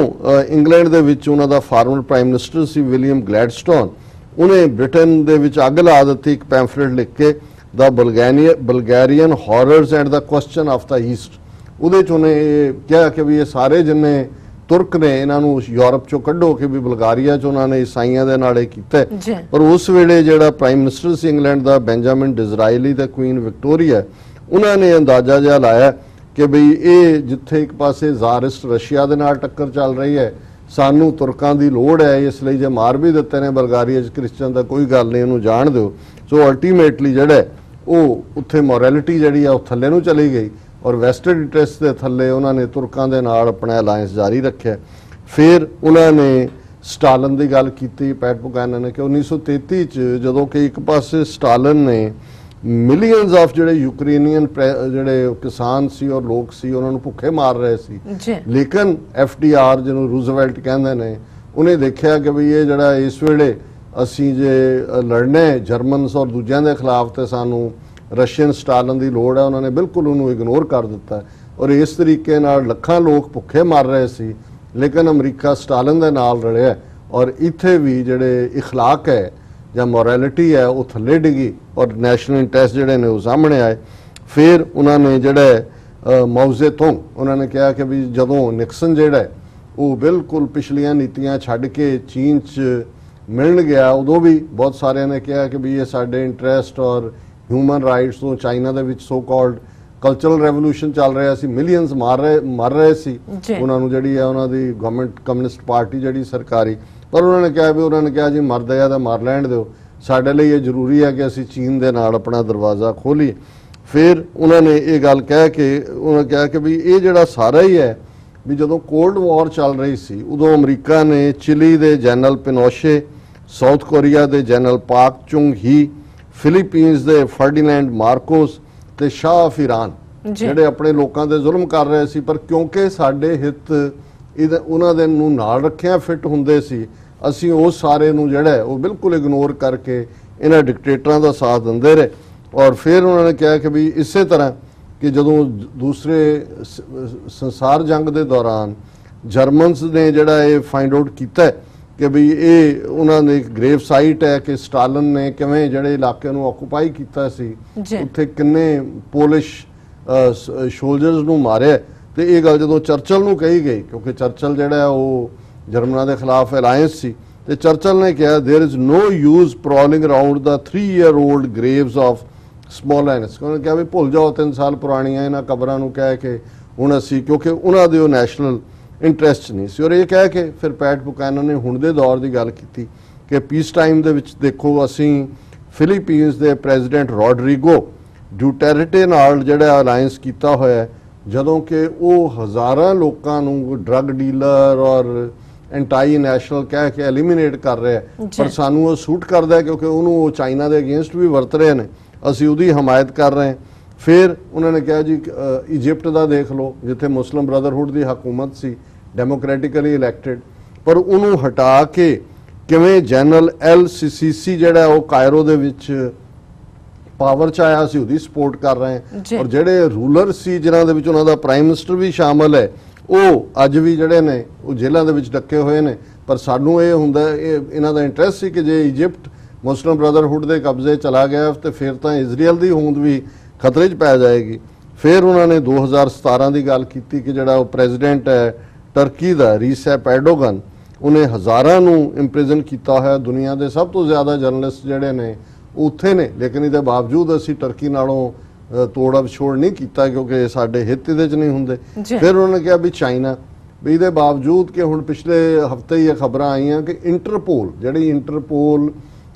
ਇੰਗਲੈਂਡ ਦੇ ਵਿੱਚ ਉਹਨਾਂ ਦਾ ਫਾਰਮਰ ਪ੍ਰਾਈਮ ਮਿਨਿਸਟਰ ਸੀ ਵਿਲੀਅਮ ਗਲੈਡਸਟੋਨ, ਉਹਨੇ ਬ੍ਰਿਟੇਨ ਦੇ ਵਿੱਚ ਅੱਗ ਲਾ ਦਿੱਤੀ ਇੱਕ ਪੈਂਫਲੇਟ ਲਿਖ ਕੇ, the Bulgarian horrors and the question of the East. ਉਹਦੇ 'ਚ ਉਹਨੇ ਕਿਹਾ ਕਿ ਵੀ ਇਹ ਸਾਰੇ ਜਿੰਨੇ ਤੁਰਕ ਨੇ ਇਹਨਾਂ ਨੂੰ ਯੂਰਪ 'ਚੋਂ ਕੱਢੋ, ਕਿ ਵੀ ਬਲਗਾਰੀਆ 'ਚ ਉਹਨਾਂ ਨੇ ਈਸਾਈਆਂ ਦੇ ਨਾਲ ਇਹ ਕੀਤਾ। ਪਰ ਉਸ ਵੇਲੇ ਜਿਹੜਾ ਪ੍ਰਾਈਮ ਮਿਨਿਸਟਰ ਸੀ ਇੰਗਲੈਂਡ ਦਾ ਬੈਂਜਾਮਿਨ ਡਿਜ਼ਰਾਇਲੀ ਤੇ ਕੁਈਨ ਵਿਕਟੋਰੀਆ, ਉਹਨਾਂ ਨੇ ਅੰਦਾਜ਼ਾ ਜਿਹਾ ਲਾਇਆ ਕਿ ਬਈ ਇਹ ਜਿੱਥੇ ਇੱਕ ਪਾਸੇ ਜ਼ਾਰਿਸਟ ਰਸ਼ੀਆ ਦੇ ਨਾਲ ਟੱਕਰ ਚੱਲ ਰਹੀ ਹੈ, ਸਾਨੂੰ ਤੁਰਕਾਂ ਦੀ ਲੋੜ ਹੈ, ਇਸ ਲਈ ਜੇ ਮਾਰ ਵੀ ਦਿੱਤੇ ਨੇ ਬਲਗਾਰੀਆ 'ਚ ਕ੍ਰਿਸਚਨ ਤਾਂ ਕੋਈ ਗੱਲ ਨਹੀਂ, ਇਹਨੂੰ ਜਾਣ ਦਿਓ। ਸੋ ਅਲਟੀਮੇਟਲੀ ਜਿਹੜਾ ਉਹ ਉੱਥੇ ਮੋਰੈਲਿਟੀ ਜਿਹੜੀ ਆ ਉਹ ਥੱਲੇ ਨੂੰ ਚਲੀ ਗਈ ਔਰ ਵੈਸਟਡ ਇੰਟਰਸਟ ਦੇ ਥੱਲੇ ਉਹਨਾਂ ਨੇ ਤੁਰਕਾਂ ਦੇ ਨਾਲ ਆਪਣਾ ਅਲਾਇੰਸ ਜਾਰੀ ਰੱਖਿਆ। ਫਿਰ ਉਹਨਾਂ ਨੇ ਸਟਾਲਨ ਦੀ ਗੱਲ ਕੀਤੀ ਪੈਟ ਬੁਕੈਨਨ ਨੇ ਕਿ 1933 ਚ ਜਦੋਂ ਕਿ ਇੱਕ ਪਾਸੇ ਸਟਾਲਨ ਨੇ ਮਿਲੀਅਨਸ ਆਫ ਜਿਹੜੇ ਯੂਕਰੇਨੀਅਨ ਜਿਹੜੇ ਕਿਸਾਨ ਸੀ ਔਰ ਲੋਕ ਸੀ ਉਹਨਾਂ ਨੂੰ ਭੁੱਖੇ ਮਾਰ ਰਹੇ ਸੀ, ਲੇਕਿਨ FDR ਜਿਹਨੂੰ ਰੂਜ਼ਵੈਲਟ ਕਹਿੰਦੇ ਨੇ, ਉਹਨੇ ਦੇਖਿਆ ਕਿ ਵੀ ਇਹ ਜਿਹੜਾ ਇਸ ਵੇਲੇ ਅਸੀਂ ਜੇ ਲੜਨੇ ਜਰਮਨਸ ਔਰ ਦੂਜਿਆਂ ਦੇ ਖਿਲਾਫ ਤੇ ਸਾਨੂੰ ਰਸ਼ੀਅਨ ਸਟਾਲਨ ਦੀ ਲੋੜ ਹੈ, ਉਹਨਾਂ ਨੇ ਬਿਲਕੁਲ ਉਹਨੂੰ ਇਗਨੋਰ ਕਰ ਦਿੱਤਾ ਔਰ ਇਸ ਤਰੀਕੇ ਨਾਲ ਲੱਖਾਂ ਲੋਕ ਭੁੱਖੇ ਮਰ ਰਹੇ ਸੀ, ਲੇਕਿਨ ਅਮਰੀਕਾ ਸਟਾਲਨ ਦੇ ਨਾਲ ਰਲਿਆ ਔਰ ਇੱਥੇ ਵੀ ਜਿਹੜੇ ਇਖਲਾਕ ਹੈ ਜਾਂ ਮੋਰੈਲਿਟੀ ਹੈ ਉਹ ਥੱਲੇ ਡਿੱਗੀ ਔਰ ਨੈਸ਼ਨਲ ਇੰਟਰਸਟ ਜਿਹੜੇ ਨੇ ਉਹ ਸਾਹਮਣੇ ਆਏ। ਫਿਰ ਉਹਨਾਂ ਨੇ ਜਿਹੜਾ ਮੌਜ਼ੇ ਤੋਂ ਉਹਨਾਂ ਨੇ ਕਿਹਾ ਕਿ ਵੀ ਜਦੋਂ ਨਿਕਸਨ ਜਿਹੜਾ ਉਹ ਬਿਲਕੁਲ ਪਿਛਲੀਆਂ ਨੀਤੀਆਂ ਛੱਡ ਕੇ ਚੀਨ 'ਚ ਮਿਲਣ ਗਿਆ, ਉਦੋਂ ਵੀ ਬਹੁਤ ਸਾਰਿਆਂ ਨੇ ਕਿਹਾ ਕਿ ਵੀ ਇਹ ਸਾਡੇ ਇੰਟਰਸਟ ਔਰ ਹਿਊਮਨ ਰਾਈਟਸ ਤੋਂ ਚਾਈਨਾ ਦੇ ਵਿੱਚ ਸੋ ਕਾਲਡ ਕਲਚਰਲ ਰੈਵੋਲੂਸ਼ਨ ਚੱਲ ਰਿਹਾ ਸੀ, ਮਿਲੀਅਨਸ ਮਰ ਰਹੇ ਸੀ, ਉਹਨਾਂ ਨੂੰ ਜਿਹੜੀ ਹੈ ਉਹਨਾਂ ਦੀ ਗਵਰਨਮੈਂਟ ਕਮਿਊਨਿਸਟ ਪਾਰਟੀ ਜਿਹੜੀ ਸਰਕਾਰੀ, ਪਰ ਉਹਨਾਂ ਨੇ ਕਿਹਾ ਜੀ ਮਰਦੇ ਆ ਤਾਂ ਮਰ ਲੈਣ ਦਿਓ, ਸਾਡੇ ਲਈ ਇਹ ਜ਼ਰੂਰੀ ਹੈ ਕਿ ਅਸੀਂ ਚੀਨ ਦੇ ਨਾਲ ਆਪਣਾ ਦਰਵਾਜ਼ਾ ਖੋਲੀਏ। ਫਿਰ ਉਹਨਾਂ ਨੇ ਇਹ ਗੱਲ ਕਹਿ ਕੇ ਉਹਨਾਂ ਕਿਹਾ ਕਿ ਵੀ ਇਹ ਜਿਹੜਾ ਸਾਰਾ ਹੀ ਹੈ ਵੀ ਜਦੋਂ ਕੋਲਡ ਵਾਰ ਚੱਲ ਰਹੀ ਸੀ ਉਦੋਂ ਅਮਰੀਕਾ ਨੇ ਚਿਲੀ ਦੇ ਜਨਰਲ ਪਿਨੋਸ਼ੇ, ਸਾਊਥ ਕੋਰੀਆ ਦੇ ਜਨਰਲ ਪਾਕ ਚੁੰਗ ਹੀ, ਫਿਲੀਪੀਨਸ ਦੇ ਫਰਡੀਨੈਂਡ ਮਾਰਕੋਸ ਤੇ ਸ਼ਾਹ ਆਫ ਈਰਾਨ ਜਿਹੜੇ ਆਪਣੇ ਲੋਕਾਂ ਦੇ ਜ਼ੁਲਮ ਕਰ ਰਹੇ ਸੀ, ਪਰ ਕਿਉਂਕਿ ਸਾਡੇ ਹਿੱਤ ਉਹਨਾਂ ਦੇ ਨੂੰ ਨਾਲ ਰੱਖਿਆ ਫਿੱਟ ਹੁੰਦੇ ਸੀ, ਅਸੀਂ ਉਸ ਸਾਰੇ ਨੂੰ ਜਿਹੜਾ ਉਹ ਬਿਲਕੁਲ ਇਗਨੋਰ ਕਰਕੇ ਇਹਨਾਂ ਡਿਕਟੇਟਰਾਂ ਦਾ ਸਾਥ ਦਿੰਦੇ ਰਹੇ। ਔਰ ਫਿਰ ਉਹਨਾਂ ਨੇ ਕਿਹਾ ਕਿ ਵੀ ਇਸੇ ਤਰ੍ਹਾਂ ਕਿ ਜਦੋਂ ਦੂਸਰੇ ਸੰਸਾਰ ਜੰਗ ਦੇ ਦੌਰਾਨ ਜਰਮਨਸ ਨੇ ਜਿਹੜਾ ਇਹ ਫਾਈਂਡ ਆਊਟ ਕੀਤਾ ਕਿ ਵੀ ਇਹ ਉਹਨਾਂ ਨੇ ਇੱਕ ਗ੍ਰੇਵ ਸਾਈਟ ਹੈ ਕਿ ਸਟਾਲਨ ਨੇ ਕਿਵੇਂ ਜਿਹੜੇ ਇਲਾਕੇ ਨੂੰ ਆਕੂਪਾਈ ਕੀਤਾ ਸੀ, ਉੱਥੇ ਕਿੰਨੇ ਪੋਲਿਸ਼ ਸੋਲਜਰਸ ਨੂੰ ਮਾਰਿਆ। ਤੇ ਇਹ ਗੱਲ ਜਦੋਂ ਚਰਚਲ ਨੂੰ ਕਹੀ ਗਈ, ਕਿਉਂਕਿ ਚਰਚਲ ਜਿਹੜਾ ਉਹ ਜਰਮਨਾਂ ਦੇ ਖਿਲਾਫ ਅਲਾਇੰਸ ਸੀ, ਤੇ ਚਰਚਲ ਨੇ ਕਿਹਾ there is no use prowling around the 3-year-old graves of smallness। ਉਹਨੇ ਕਿਹਾ ਵੀ ਭੁੱਲ ਜਾਓ 3 ਸਾਲ ਪੁਰਾਣੀਆਂ ਇਹਨਾਂ ਕਬਰਾਂ ਨੂੰ, ਕਹਿ ਕੇ ਹੁਣ ਅਸੀਂ, ਕਿਉਂਕਿ ਉਹਨਾਂ ਦੇ ਉਹ ਨੈਸ਼ਨਲ ਇੰਟਰਸਟ ਨਹੀਂ ਸੀ। ਔਰ ਇਹ ਕਹਿ ਕੇ ਫਿਰ ਪੈਟ ਬੁਕੈਨਨ ਨੇ ਹੁਣ ਦੇ ਦੌਰ ਦੀ ਗੱਲ ਕੀਤੀ ਕਿ ਪੀਸ ਟਾਈਮ ਦੇ ਵਿੱਚ ਦੇਖੋ ਅਸੀਂ ਫਿਲੀਪੀਨਸ ਦੇ ਪ੍ਰੈਜ਼ੀਡੈਂਟ ਰੋਡਰੀਗੋ ਡੂਟੈਰਟੇ ਨਾਲ ਜਿਹੜਾ ਅਲਾਇੰਸ ਕੀਤਾ ਹੋਇਆ, ਜਦੋਂ ਕਿ ਉਹ ਹਜ਼ਾਰਾਂ ਲੋਕਾਂ ਨੂੰ ਡਰੱਗ ਡੀਲਰ ਔਰ ਐਂਟਾਈ ਨੈਸ਼ਨਲ ਕਹਿ ਕੇ ਐਲੀਮੀਨੇਟ ਕਰ ਰਿਹਾ, ਪਰ ਸਾਨੂੰ ਉਹ ਸੂਟ ਕਰਦਾ ਕਿਉਂਕਿ ਉਹਨੂੰ ਉਹ ਚਾਈਨਾ ਦੇ ਅਗੇਂਸਟ ਵੀ ਵਰਤ ਰਹੇ ਨੇ, ਅਸੀਂ ਉਹਦੀ ਹਮਾਇਤ ਕਰ ਰਹੇ ਹਾਂ। ਫਿਰ ਉਹਨਾਂ ਨੇ ਕਿਹਾ ਜੀ ਇਜਿਪਟ ਦਾ ਦੇਖ ਲਓ, ਜਿੱਥੇ ਮੁਸਲਿਮ ਬ੍ਰਦਰਹੁੱਡ ਦੀ ਹਕੂਮਤ ਸੀ, ਡੈਮੋਕ੍ਰੈਟਿਕਲੀ ਇਲੈਕਟਿਡ, ਪਰ ਉਹਨੂੰ ਹਟਾ ਕੇ ਕਿਵੇਂ ਜਨਰਲ LCC ਜਿਹੜਾ ਉਹ ਕਾਇਰੋ ਦੇ ਵਿੱਚ ਪਾਵਰ ਚ ਆਇਆ ਸੀ, ਉਹਦੀ ਸਪੋਰਟ ਕਰ ਰਹੇ ਹਾਂ। ਔਰ ਜਿਹੜੇ ਰੂਲਰ ਸੀ ਜਿਨ੍ਹਾਂ ਦੇ ਵਿੱਚ ਉਹਨਾਂ ਦਾ ਪ੍ਰਾਈਮ ਮਿਨਿਸਟਰ ਵੀ ਸ਼ਾਮਲ ਹੈ, ਉਹ ਅੱਜ ਵੀ ਜਿਹੜੇ ਨੇ ਉਹ ਜੇਲ੍ਹਾਂ ਦੇ ਵਿੱਚ ਡੱਕੇ ਹੋਏ ਨੇ। ਪਰ ਸਾਨੂੰ ਇਹ ਹੁੰਦਾ, ਇਹ ਇਹਨਾਂ ਦਾ ਇੰਟਰਸਟ ਸੀ ਕਿ ਜੇ ਇਜਿਪਟ ਮੁਸਲਿਮ ਬ੍ਰਦਰਹੁੱਡ ਦੇ ਕਬਜ਼ੇ ਚਲਾ ਗਿਆ ਤੇ ਫਿਰ ਤਾਂ ਇਜ਼ਰਾਈਲ ਦੀ ਹੋਂਦ ਵੀ ਖਤਰੇ 'ਚ ਪੈ ਜਾਏਗੀ। ਫਿਰ ਉਹਨਾਂ ਨੇ 2017 ਦੀ ਗੱਲ ਕੀਤੀ ਕਿ ਜਿਹੜਾ ਉਹ ਪ੍ਰੈਜ਼ੀਡੈਂਟ ਹੈ ਟਰਕੀ ਦਾ ਰੀਸੈਪ ਐਰਡੋਗਨ, ਉਹਨੇ ਹਜ਼ਾਰਾਂ ਨੂੰ ਇੰਪ੍ਰਿਜ਼ਨ ਕੀਤਾ ਹੋਇਆ। ਦੁਨੀਆ ਦੇ ਸਭ ਤੋਂ ਜ਼ਿਆਦਾ ਜਰਨਲਿਸਟ ਜਿਹੜੇ ਨੇ ਉੱਥੇ ਨੇ, ਲੇਕਿਨ ਇਹਦੇ ਬਾਵਜੂਦ ਅਸੀਂ ਟਰਕੀ ਨਾਲੋਂ ਤੋੜਾ ਵਿਛੋੜ ਨਹੀਂ ਕੀਤਾ ਕਿਉਂਕਿ ਸਾਡੇ ਹਿੱਤ ਇਹਦੇ 'ਚ ਨਹੀਂ ਹੁੰਦੇ। ਫਿਰ ਉਹਨਾਂ ਨੇ ਕਿਹਾ ਵੀ ਚਾਈਨਾ, ਵੀ ਇਹਦੇ ਬਾਵਜੂਦ ਕਿ ਹੁਣ ਪਿਛਲੇ ਹਫ਼ਤੇ ਹੀ ਇਹ ਖਬਰਾਂ ਆਈਆਂ ਕਿ ਇੰਟਰਪੋਲ, ਜਿਹੜੀ ਇੰਟਰਪੋਲ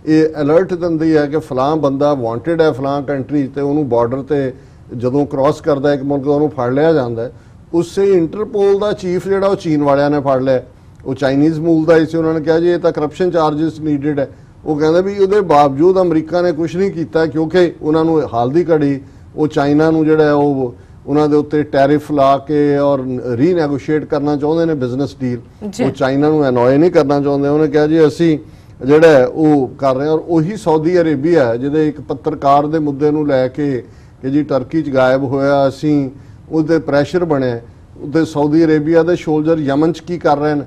ਇਹ ਅਲਰਟ ਦਿੰਦੀ ਹੈ ਕਿ ਫਲਾਂ ਬੰਦਾ ਵਾਂਟਡ ਹੈ ਫਲਾਂ ਕੰਟਰੀ, ਤੇ ਉਹਨੂੰ ਬਾਰਡਰ ਤੇ ਜਦੋਂ ਕ੍ਰਾਸ ਕਰਦਾ ਇੱਕ ਮੁਲਕ ਦਾ ਉਹਨੂੰ ਫੜ ਲਿਆ ਜਾਂਦਾ। ਉਸੇ ਇੰਟਰਪੋਲ ਦਾ ਚੀਫ ਜਿਹੜਾ ਉਹ ਚੀਨ ਵਾਲਿਆਂ ਨੇ ਫੜ ਲਿਆ, ਉਹ ਚਾਈਨੀਜ਼ ਮੂਲ ਦਾ ਹੀ ਸੀ। ਉਹਨਾਂ ਨੇ ਕਿਹਾ ਜੀ ਇਹ ਤਾਂ ਕਰਪਸ਼ਨ ਚਾਰਜਸ ਨੀਡਡ ਹੈ। ਉਹ ਕਹਿੰਦੇ ਵੀ ਉਹਦੇ ਬਾਵਜੂਦ ਅਮਰੀਕਾ ਨੇ ਕੁਝ ਨਹੀਂ ਕੀਤਾ ਕਿਉਂਕਿ ਉਹਨਾਂ ਨੂੰ ਹਾਲ ਦੀ ਘੜੀ ਉਹ ਚਾਈਨਾ ਨੂੰ ਜਿਹੜਾ ਉਹ ਉਹਨਾਂ ਦੇ ਉੱਤੇ ਟੈਰਿਫ ਲਾ ਕੇ ਔਰ ਰੀਨੈਗੋਸ਼ੀਏਟ ਕਰਨਾ ਚਾਹੁੰਦੇ ਨੇ ਬਿਜ਼ਨਸ ਡੀਲ, ਉਹ ਚਾਈਨਾ ਨੂੰ ਅਨੋਏ ਨਹੀਂ ਕਰਨਾ ਚਾਹੁੰਦੇ। ਉਹਨੇ ਕਿਹਾ ਜੀ ਅਸੀਂ ਜਿਹੜਾ ਉਹ ਕਰ ਰਹੇ। ਔਰ ਉਹੀ ਸਾਊਦੀ ਅਰੇਬੀਆ ਜਿਹਦੇ ਇੱਕ ਪੱਤਰਕਾਰ ਦੇ ਮੁੱਦੇ ਨੂੰ ਲੈ ਕੇ ਕਿ ਜੀ ਟਰਕੀ 'ਚ ਗਾਇਬ ਹੋਇਆ, ਅਸੀਂ ਉਹਦੇ ਪ੍ਰੈਸ਼ਰ ਬਣਿਆ, ਉਹਦੇ ਸਾਊਦੀ ਅਰੇਬੀਆ ਦੇ ਸੋਲਜਰ ਯਮਨ 'ਚ ਕੀ ਕਰ ਰਹੇ ਨੇ,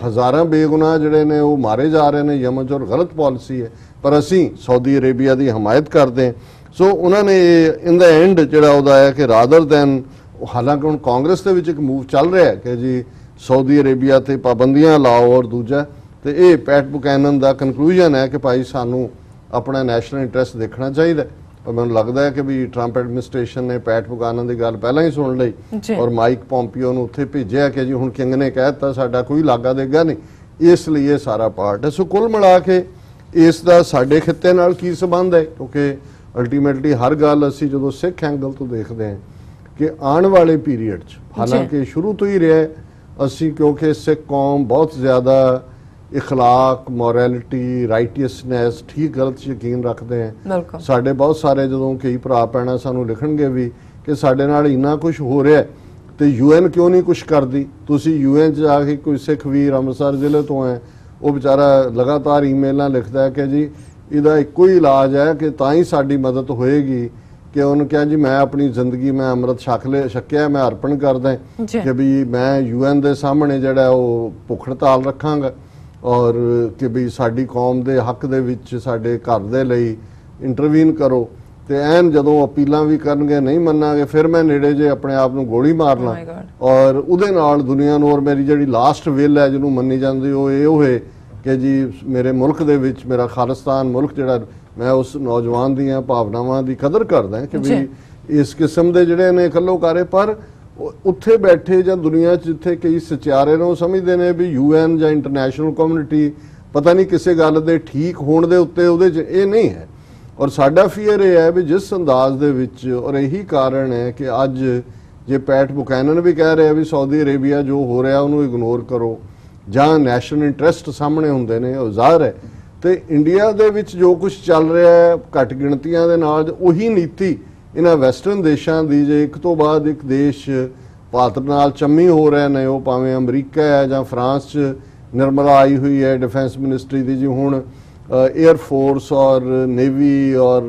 ਹਜ਼ਾਰਾਂ ਬੇਗੁਨਾਹ ਜਿਹੜੇ ਨੇ ਉਹ ਮਾਰੇ ਜਾ ਰਹੇ ਨੇ ਯਮਨ 'ਚ, ਔਰ ਗਲਤ ਪਾਲਿਸੀ ਹੈ, ਪਰ ਅਸੀਂ ਸਾਊਦੀ ਅਰੇਬੀਆ ਦੀ ਹਮਾਇਤ ਕਰਦੇ ਹਾਂ। ਸੋ ਉਹਨਾਂ ਨੇ ਇਨ ਦਾ ਐਂਡ ਜਿਹੜਾ ਉਹਦਾ ਹੈ ਕਿ ਰਾਦਰ ਦੈਨ, ਹਾਲਾਂਕਿ ਹੁਣ ਕਾਂਗਰਸ ਦੇ ਵਿੱਚ ਇੱਕ ਮੂਵ ਚੱਲ ਰਿਹਾ ਹੈ ਕਿ ਜੀ ਸਾਊਦੀ ਅਰੇਬੀਆ ਤੇ ਪਾਬੰਦੀਆਂ ਲਾਓ, ਔਰ ਦੂਜਾ ਤੇ ਇਹ ਪੈਟ ਬੁਕੈਨਨ ਦਾ ਕਨਕਲੂਜਨ ਹੈ ਕਿ ਭਾਈ ਸਾਨੂੰ ਆਪਣਾ ਨੈਸ਼ਨਲ ਇੰਟਰਸਟ ਦੇਖਣਾ ਚਾਹੀਦਾ। ਪਰ ਮੈਨੂੰ ਲੱਗਦਾ ਹੈ ਕਿ ਵੀ ਟਰੰਪ ਐਡਮਿਨਿਸਟ੍ਰੇਸ਼ਨ ਨੇ ਪੈਟ ਬੁਕੈਨਨ ਦੀ ਗੱਲ ਪਹਿਲਾਂ ਹੀ ਸੁਣ ਲਈ ਔਰ ਮਾਈਕ ਪੋਂਪੀਓ ਨੂੰ ਉੱਥੇ ਭੇਜਿਆ ਕਿ ਜੀ ਹੁਣ ਕਿੰਗ ਨੇ ਕਹਿ ਦਿੱਤਾ ਸਾਡਾ ਕੋਈ ਲਾਗਾ ਦੇਗਾ ਨਹੀਂ, ਇਸ ਲਈ ਇਹ ਸਾਰਾ ਪਾਰਟ ਹੈ। ਸੋ ਕੁੱਲ ਮਿਲਾ ਕੇ ਇਸ ਦਾ ਸਾਡੇ ਖਿੱਤੇ ਨਾਲ ਕੀ ਸੰਬੰਧ ਹੈ, ਕਿਉਂਕਿ ਅਲਟੀਮੇਟਲੀ ਹਰ ਗੱਲ ਅਸੀਂ ਜਦੋਂ ਸਿੱਖ ਐਂਗਲ ਤੋਂ ਦੇਖਦੇ ਹਾਂ ਕਿ ਆਉਣ ਵਾਲੇ ਪੀਰੀਅਡ 'ਚ, ਹਾਲਾਂਕਿ ਸ਼ੁਰੂ ਤੋਂ ਹੀ ਰਿਹਾ ਅਸੀਂ, ਕਿਉਂਕਿ ਸਿੱਖ ਕੌਮ ਬਹੁਤ ਜ਼ਿਆਦਾ ਇਖਲਾਕ, ਮੋਰੈਲਿਟੀ, ਰਾਈਟੀਅਸਨੈਸ, ਠੀਕ ਗਲਤ 'ਚ ਯਕੀਨ ਰੱਖਦੇ ਹਾਂ। ਸਾਡੇ ਬਹੁਤ ਸਾਰੇ ਜਦੋਂ ਕਈ ਭਰਾ ਭੈਣਾਂ ਸਾਨੂੰ ਲਿਖਣਗੇ ਵੀ ਕਿ ਸਾਡੇ ਨਾਲ ਇੰਨਾ ਕੁਝ ਹੋ ਰਿਹਾ ਤੇ UN ਕਿਉਂ ਨਹੀਂ ਕੁਝ ਕਰਦੀ, ਤੁਸੀਂ UN 'ਚ ਜਾ ਕੇ, ਕੋਈ ਸਿੱਖ ਵੀਰ ਅੰਮ੍ਰਿਤਸਰ ਜ਼ਿਲ੍ਹੇ ਤੋਂ ਹੈ, ਉਹ ਵਿਚਾਰਾ ਲਗਾਤਾਰ ਈਮੇਲਾਂ ਲਿਖਦਾ ਹੈ ਕਿ ਜੀ ਇਹਦਾ ਇੱਕੋ ਹੀ ਇਲਾਜ ਹੈ ਕਿ ਤਾਂ ਹੀ ਸਾਡੀ ਮਦਦ ਹੋਏਗੀ, ਕਿ ਉਹਨੂੰ ਕਿਹਾ ਜੀ ਮੈਂ ਆਪਣੀ ਜ਼ਿੰਦਗੀ ਮੈਂ ਅੰਮ੍ਰਿਤ ਛਕਿਆ, ਮੈਂ ਅਰਪਣ ਕਰਦਾ ਕਿ ਵੀ ਮੈਂ UN ਦੇ ਸਾਹਮਣੇ ਜਿਹੜਾ ਉਹ ਭੁੱਖ ਹੜਤਾਲ ਰੱਖਾਂਗਾ ਔਰ ਕਿ ਵੀ ਸਾਡੀ ਕੌਮ ਦੇ ਹੱਕ ਦੇ ਵਿੱਚ ਸਾਡੇ ਘਰ ਦੇ ਲਈ ਇੰਟਰਵੀਨ ਕਰੋ। ਤੇ ਐਨ ਜਦੋਂ ਅਪੀਲਾਂ ਵੀ ਕਰਨਗੇ ਨਹੀਂ ਮੰਨਾਂਗੇ, ਫਿਰ ਮੈਂ ਨੇੜੇ ਜੇ ਆਪਣੇ ਆਪ ਨੂੰ ਗੋਲੀ ਮਾਰ ਲਾਂ ਔਰ ਉਹਦੇ ਨਾਲ ਦੁਨੀਆ ਨੂੰ, ਔਰ ਮੇਰੀ ਜਿਹੜੀ ਲਾਸਟ ਵਿਲ ਹੈ ਜਿਹਨੂੰ ਮੰਨੀ ਜਾਂਦੀ ਉਹ ਇਹ ਹੋਏ ਕਿ ਜੀ ਮੇਰੇ ਮੁਲਕ ਦੇ ਵਿੱਚ, ਮੇਰਾ ਖਾਲਿਸਤਾਨ ਮੁਲਕ ਜਿਹੜਾ, ਮੈਂ ਉਸ ਨੌਜਵਾਨ ਦੀਆਂ ਭਾਵਨਾਵਾਂ ਦੀ ਕਦਰ ਕਰਦਾ ਕਿ ਵੀ ਇਸ ਕਿਸਮ ਦੇ ਜਿਹੜੇ ਨੇ ਕੱਲੋਕਾਰੇ, ਪਰ ਉੱਥੇ ਬੈਠੇ ਜਾਂ ਦੁਨੀਆ 'ਚ ਜਿੱਥੇ ਕਈ ਸਚਿਆਰੇ ਨੂੰ ਸਮਝਦੇ ਨੇ ਵੀ UN ਜਾਂ ਇੰਟਰਨੈਸ਼ਨਲ ਕਮਿਊਨਿਟੀ ਪਤਾ ਨਹੀਂ ਕਿਸੇ ਗੱਲ ਦੇ ਠੀਕ ਹੋਣ ਦੇ ਉੱਤੇ ਉਹਦੇ 'ਚ ਇਹ ਨਹੀਂ ਹੈ। ਔਰ ਸਾਡਾ ਫੀਅਰ ਇਹ ਹੈ ਵੀ ਜਿਸ ਅੰਦਾਜ਼ ਦੇ ਵਿੱਚ, ਔਰ ਇਹੀ ਕਾਰਨ ਹੈ ਕਿ ਅੱਜ ਜੇ ਪੈਟ ਬੁਕੈਨਨ ਵੀ ਕਹਿ ਰਿਹਾ ਵੀ ਸਾਊਦੀ ਅਰੇਬੀਆ ਜੋ ਹੋ ਰਿਹਾ ਉਹਨੂੰ ਇਗਨੋਰ ਕਰੋ, ਜਾਂ ਨੈਸ਼ਨਲ ਇੰਟਰਸਟ ਸਾਹਮਣੇ ਹੁੰਦੇ ਨੇ, ਉਹ ਜ਼ਾਹਰ ਹੈ। ਤੇ ਇੰਡੀਆ ਦੇ ਵਿੱਚ ਜੋ ਕੁਝ ਚੱਲ ਰਿਹਾ ਹੈ ਘੱਟ ਗਿਣਤੀਆਂ ਦੇ ਨਾਲ, ਉਹੀ ਨੀਤੀ ਇਹਨਾਂ ਵੈਸਟਰਨ ਦੇਸ਼ਾਂ ਦੀ, ਜੇ ਇੱਕ ਤੋਂ ਬਾਅਦ ਇੱਕ ਦੇਸ਼ ਭਾਰਤ ਨਾਲ ਚੰਮੀ ਹੋ ਰਹੇ ਨੇ, ਉਹ ਭਾਵੇਂ ਅਮਰੀਕਾ ਹੈ ਜਾਂ ਫਰਾਂਸ 'ਚ ਨਿਰਮਲਾ ਆਈ ਹੋਈ ਹੈ ਡਿਫੈਂਸ ਮਿਨਿਸਟਰੀ ਦੀ ਜੀ, ਹੁਣ 에ਅਰ ਫੋਰਸ ਔਰ ਨੇਵੀ ਔਰ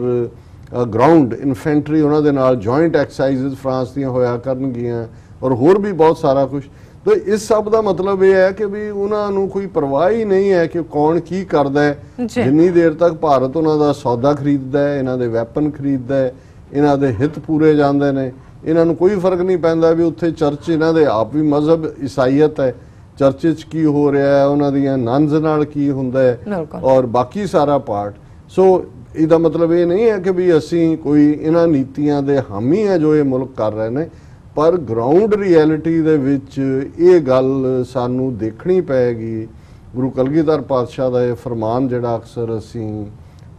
ਗਰਾਊਂਡ ਇਨਫੈਂਟਰੀ ਉਹਨਾਂ ਦੇ ਨਾਲ ਜੁਆਇੰਟ ਐਕਸਰਸਾਈਜ਼ਸ ਫਰਾਂਸ ਦੀਆਂ ਹੋਇਆ ਕਰਨਗੀਆਂ, ਔਰ ਹੋਰ ਵੀ ਬਹੁਤ ਸਾਰਾ ਕੁਝ। ਤੇ ਇਸ ਸਭ ਦਾ ਮਤਲਬ ਇਹ ਹੈ ਕਿ ਵੀ ਉਹਨਾਂ ਨੂੰ ਕੋਈ ਪਰਵਾਹ ਹੀ ਨਹੀਂ ਹੈ ਕਿ ਕੌਣ ਕੀ ਕਰਦਾ ਹੈ। ਜਿੰਨੀ ਦੇਰ ਤੱਕ ਭਾਰਤ ਉਹਨਾਂ ਦਾ ਸੌਦਾ ਖਰੀਦਦਾ ਹੈ, ਇਹਨਾਂ ਦੇ ਵੈਪਨ ਖਰੀਦਦਾ ਹੈ, ਇਹਨਾਂ ਦੇ ਹਿੱਤ ਪੂਰੇ ਜਾਂਦੇ ਨੇ, ਇਹਨਾਂ ਨੂੰ ਕੋਈ ਫਰਕ ਨਹੀਂ ਪੈਂਦਾ ਵੀ ਉੱਥੇ ਚਰਚ ਇਹਨਾਂ ਦੇ ਆਪ ਵੀ ਮਜ਼ਹਬ ਈਸਾਈਅਤ ਹੈ, ਚਰਚ 'ਚ ਕੀ ਹੋ ਰਿਹਾ ਹੈ, ਉਹਨਾਂ ਦੀਆਂ ਨਨਜ਼ ਨਾਲ ਕੀ ਹੁੰਦਾ ਹੈ ਔਰ ਬਾਕੀ ਸਾਰਾ ਪਾਰਟ। ਸੋ ਇਹਦਾ ਮਤਲਬ ਇਹ ਨਹੀਂ ਹੈ ਕਿ ਵੀ ਅਸੀਂ ਕੋਈ ਇਹਨਾਂ ਨੀਤੀਆਂ ਦੇ ਹਾਮੀ ਹੈ ਜੋ ਇਹ ਮੁਲਕ ਕਰ ਰਹੇ ਨੇ, ਪਰ ਗਰਾਊਂਡ ਰਿਐਲਿਟੀ ਦੇ ਵਿੱਚ ਇਹ ਗੱਲ ਸਾਨੂੰ ਦੇਖਣੀ ਪਏਗੀ। ਗੁਰੂ ਕਲਗੀਧਰ ਪਾਤਸ਼ਾਹ ਦਾ ਇਹ ਫਰਮਾਨ ਜਿਹੜਾ ਅਕਸਰ ਅਸੀਂ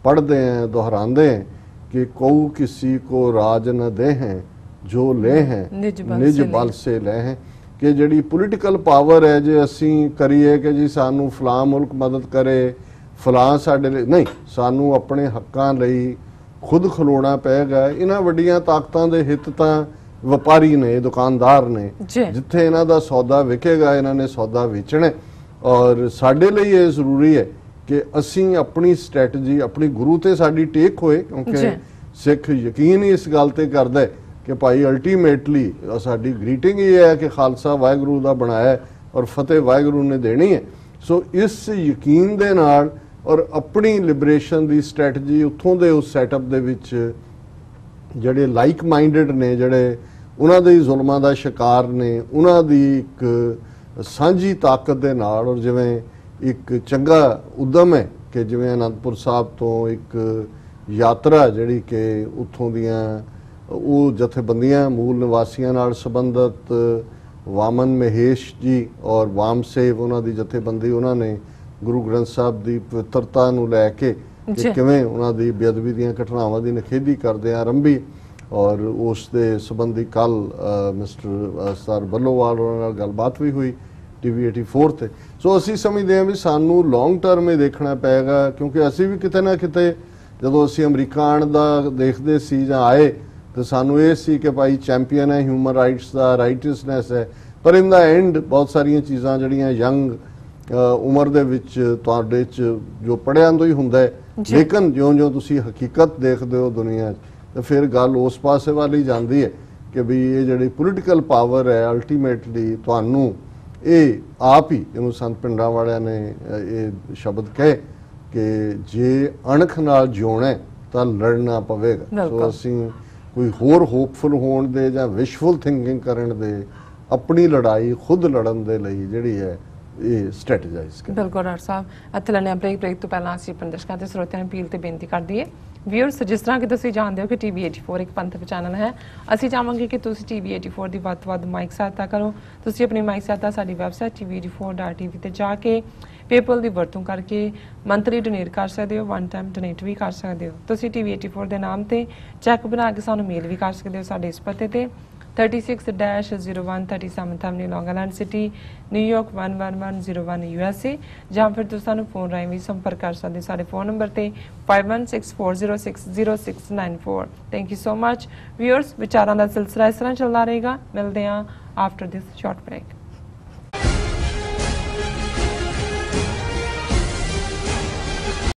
ਪੜ੍ਹਦੇ ਹਾਂ, ਦੁਹਰਾਉਂਦੇ हैं कि कऊ किसी को राज न दे हैं जो ले हैं निज बल से ले हैं, कि ਜਿਹੜੀ ਪੋਲੀਟੀਕਲ ਪਾਵਰ ਹੈ ਜੇ ਅਸੀਂ ਕਰੀਏ ਕਿ ਜੀ ਸਾਨੂੰ ਫਲਾਂ ਮੁਲਕ ਮਦਦ ਕਰੇ, ਫਲਾਂ ਸਾਡੇ ਲਈ ਨਹੀਂ, ਸਾਨੂੰ ਆਪਣੇ ਹੱਕਾਂ ਲਈ ਖੁਦ ਖਲੋਣਾ ਪਏਗਾ। ਇਹਨਾਂ ਵੱਡੀਆਂ ਤਾਕਤਾਂ ਦੇ ਹਿੱਤ ਤਾਂ ਵਪਾਰੀ ਨੇ, ਦੁਕਾਨਦਾਰ ਨੇ, ਜਿੱਥੇ ਇਹਨਾਂ ਦਾ ਸੌਦਾ ਵਿਕੇਗਾ ਇਹਨਾਂ ਨੇ ਸੌਦਾ ਵੇਚਣਾ। ਔਰ ਸਾਡੇ ਲਈ ਇਹ ਜ਼ਰੂਰੀ ਹੈ ਕਿ ਅਸੀਂ ਆਪਣੀ ਸਟ੍ਰੈਟਜੀ, ਆਪਣੀ ਗੁਰੂ ਤੇ ਸਾਡੀ ਟੇਕ ਹੋਏ, ਕਿਉਂਕਿ ਸਿੱਖ ਯਕੀਨ ਹੀ ਇਸ ਗੱਲ ਤੇ ਕਰਦਾ ਹੈ ਕਿ ਭਾਈ ਅਲਟੀਮੇਟਲੀ ਸਾਡੀ ਗ੍ਰੀਟਿੰਗ ਇਹ ਹੈ ਕਿ ਖਾਲਸਾ ਵਾਹਿਗੁਰੂ ਦਾ ਬਣਾਇਆ ਔਰ ਫਤਿਹ ਵਾਹਿਗੁਰੂ ਨੇ ਦੇਣੀ ਹੈ। ਸੋ ਇਸ ਯਕੀਨ ਦੇ ਨਾਲ ਔਰ ਆਪਣੀ ਲਿਬਰੇਸ਼ਨ ਦੀ ਸਟ੍ਰੈਟਜੀ ਉੱਥੋਂ ਦੇ ਉਸ ਸੈਟਅਪ ਦੇ ਵਿੱਚ ਜਿਹੜੇ ਲਾਈਕ ਮਾਈਂਡਡ ਨੇ, ਜਿਹੜੇ ਉਹਨਾਂ ਦੇ ਜ਼ੁਲਮਾਂ ਦਾ ਸ਼ਿਕਾਰ ਨੇ, ਉਹਨਾਂ ਦੀ ਇੱਕ ਸਾਂਝੀ ਤਾਕਤ ਦੇ ਨਾਲ, ਔਰ ਜਿਵੇਂ ਇੱਕ ਚੰਗਾ ਉਦਮ ਹੈ ਕਿ ਜਿਵੇਂ ਅਨੰਦਪੁਰ ਸਾਹਿਬ ਤੋਂ ਇੱਕ ਯਾਤਰਾ ਜਿਹੜੀ ਕਿ ਉੱਥੋਂ ਦੀਆਂ ਉਹ ਜਥੇਬੰਦੀਆਂ ਮੂਲ ਨਿਵਾਸੀਆਂ ਨਾਲ ਸੰਬੰਧਿਤ ਵਾਮਨ ਮਹੇਸ਼ ਜੀ ਔਰ ਵਾਮ ਸੇਵ ਉਹਨਾਂ ਦੀ ਜਥੇਬੰਦੀ, ਉਹਨਾਂ ਨੇ ਗੁਰੂ ਗ੍ਰੰਥ ਸਾਹਿਬ ਦੀ ਪਵਿੱਤਰਤਾ ਨੂੰ ਲੈ ਕੇ ਕਿਵੇਂ ਉਹਨਾਂ ਦੀ ਬੇਅਦਬੀ ਦੀਆਂ ਘਟਨਾਵਾਂ ਦੀ ਨਿਖੇਧੀ ਕਰਦੇ ਆ ਆਰੰਭੀ। ਔਰ ਉਸ ਦੇ ਸੰਬੰਧੀ ਕੱਲ ਮਿਸਟਰ ਸਰ ਬੱਲੋਵਾਲ ਉਹਨਾਂ ਨਾਲ ਗੱਲਬਾਤ ਵੀ ਹੋਈ TV 84 ਤੇ। ਸੋ ਅਸੀਂ ਸਮਝਦੇ ਹਾਂ ਵੀ ਸਾਨੂੰ ਲੌਂਗ ਟਰਮ ਇਹ ਦੇਖਣਾ ਪਏਗਾ, ਕਿਉਂਕਿ ਅਸੀਂ ਵੀ ਕਿਤੇ ਨਾ ਕਿਤੇ ਜਦੋਂ ਅਸੀਂ ਅਮਰੀਕਾ ਆਉਣ ਦਾ ਦੇਖਦੇ ਸੀ ਜਾਂ ਆਏ ਤਾਂ ਸਾਨੂੰ ਇਹ ਸੀ ਕਿ ਭਾਈ ਚੈਂਪੀਅਨ ਹੈ ਹਿਊਮਨ ਰਾਈਟਸ ਦਾ, ਰਾਈਟਸਨੈਸ ਹੈ, ਪਰ ਇਨ ਦਾ ਐਂਡ ਬਹੁਤ ਸਾਰੀਆਂ ਚੀਜ਼ਾਂ ਜਿਹੜੀਆਂ ਯੰਗ ਉਮਰ ਦੇ ਵਿੱਚ ਤੁਹਾਡੇ 'ਚ ਜੋ ਪੜ੍ਹਿਆਂ ਤੋਂ ਹੀ ਹੁੰਦਾ ਹੈ, ਲੇਕਿਨ ਜਿਉਂ-ਜਿਉਂ ਤੁਸੀਂ ਹਕੀਕਤ ਦੇਖਦੇ ਹੋ ਦੁਨੀਆ 'ਚ ਤਾਂ ਫਿਰ ਗੱਲ ਉਸ ਪਾਸੇ ਵੱਲ ਹੀ ਜਾਂਦੀ ਹੈ ਕਿ ਵੀ ਇਹ ਜਿਹੜੀ ਪੋਲੀਟੀਕਲ ਪਾਵਰ ਹੈ ਅਲਟੀਮੇਟਲੀ ਤੁਹਾਨੂੰ ਇਹ ਆਪ ਹੀ, ਇਹਨੂੰ ਸੰਤ ਪਿੰਡਾਂ ਵਾਲਿਆਂ ਨੇ ਇਹ ਸ਼ਬਦ ਕਹੇ ਕਿ ਜੇ ਅਣਖ ਨਾਲ ਜਿਉਣਾ ਤਾਂ ਲੜਨਾ ਪਵੇਗਾ। ਸੋ ਅਸੀਂ ਕੋਈ ਹੋਰ ਹੋਪਫੁਲ ਹੋਣ ਦੇ ਜਾਂ ਵਿਸ਼ਫੁਲ ਥਿੰਕਿੰਗ ਕਰਨ ਦੇ, ਆਪਣੀ ਲੜਾਈ ਖੁਦ ਲੜਨ ਦੇ ਲਈ ਜਿਹੜੀ ਹੈ ਇਹ ਸਟ੍ਰੈਟੇਜਾਈਜ਼ ਕਰ। ਬਿਲਕੁਲ ਡਾਕਟਰ ਸਾਹਿਬ, ਇੱਥੇ ਲੈਣੇ ਬ੍ਰੇਕ ਤੋਂ ਪਹਿਲਾਂ ਅਸੀਂ ਦਰਸ਼ਕਾਂ ਤੇ ਸਰੋਤਿਆਂ ਨੂੰ ਅਪੀਲ ਤੇ ਬੇਨਤੀ ਕਰਦੀ ਹੈ। ਵਿਊਅਰਸ, ਜਿਸ ਤਰ੍ਹਾਂ ਕਿ ਤੁਸੀਂ ਜਾਣਦੇ ਹੋ ਕਿ TV 84 ਇੱਕ ਪੰਥਕ ਚੈਨਲ ਹੈ, ਅਸੀਂ ਚਾਹਾਂਗੇ ਕਿ ਤੁਸੀਂ TV 84 ਦੀ ਵੱਧ ਤੋਂ ਵੱਧ ਮਾਈਕ ਸਹਾਇਤਾ ਕਰੋ। ਤੁਸੀਂ ਆਪਣੀ ਮਾਈਕ ਸਹਾਇਤਾ ਸਾਡੀ ਵੈਬਸਾਈਟ tv84.tv ਤੇ ਜਾ ਕੇ ਪੇਪਲ ਦੀ ਵਰਤੋਂ ਕਰਕੇ ਮੰਥਲੀ ਡੋਨੇਟ ਕਰ ਸਕਦੇ ਹੋ, ਵਨ ਟਾਈਮ ਡੋਨੇਟ ਵੀ ਕਰ ਸਕਦੇ ਹੋ। ਤੁਸੀਂ TV 84 ਦੇ ਨਾਮ ਤੇ ਚੈੱਕ ਬਣਾ ਕੇ ਸਾਨੂੰ ਮੇਲ ਵੀ ਕਰ ਸਕਦੇ ਹੋ ਸਾਡੇ ਇਸ ਪਤੇ ਤੇ 36-0137 Avenue, Long Island City, New York 11101 USA, ਜਾਂ ਫਿਰ ਤੁਸੀਂ ਸਾਨੂੰ ਫੋਨ ਰਾਹੀਂ ਵੀ ਸੰਪਰਕ ਕਰ ਸਕਦੇ ਸਾਡੇ ਫੋਨ ਨੰਬਰ ਤੇ 5164060694। Thank you so much viewers. ਵਿਚਾਰਾਂ ਦਾ ਸਿਲਸਿਲਾ ਇਸ ਤਰ੍ਹਾਂ ਚੱਲਦਾ ਰਹੇਗਾ। ਮਿਲਦੇ ਹਾਂ ਆਫਟਰ ਦਿਸ ਸ਼ਾਰਟ ਬ੍ਰੇਕ।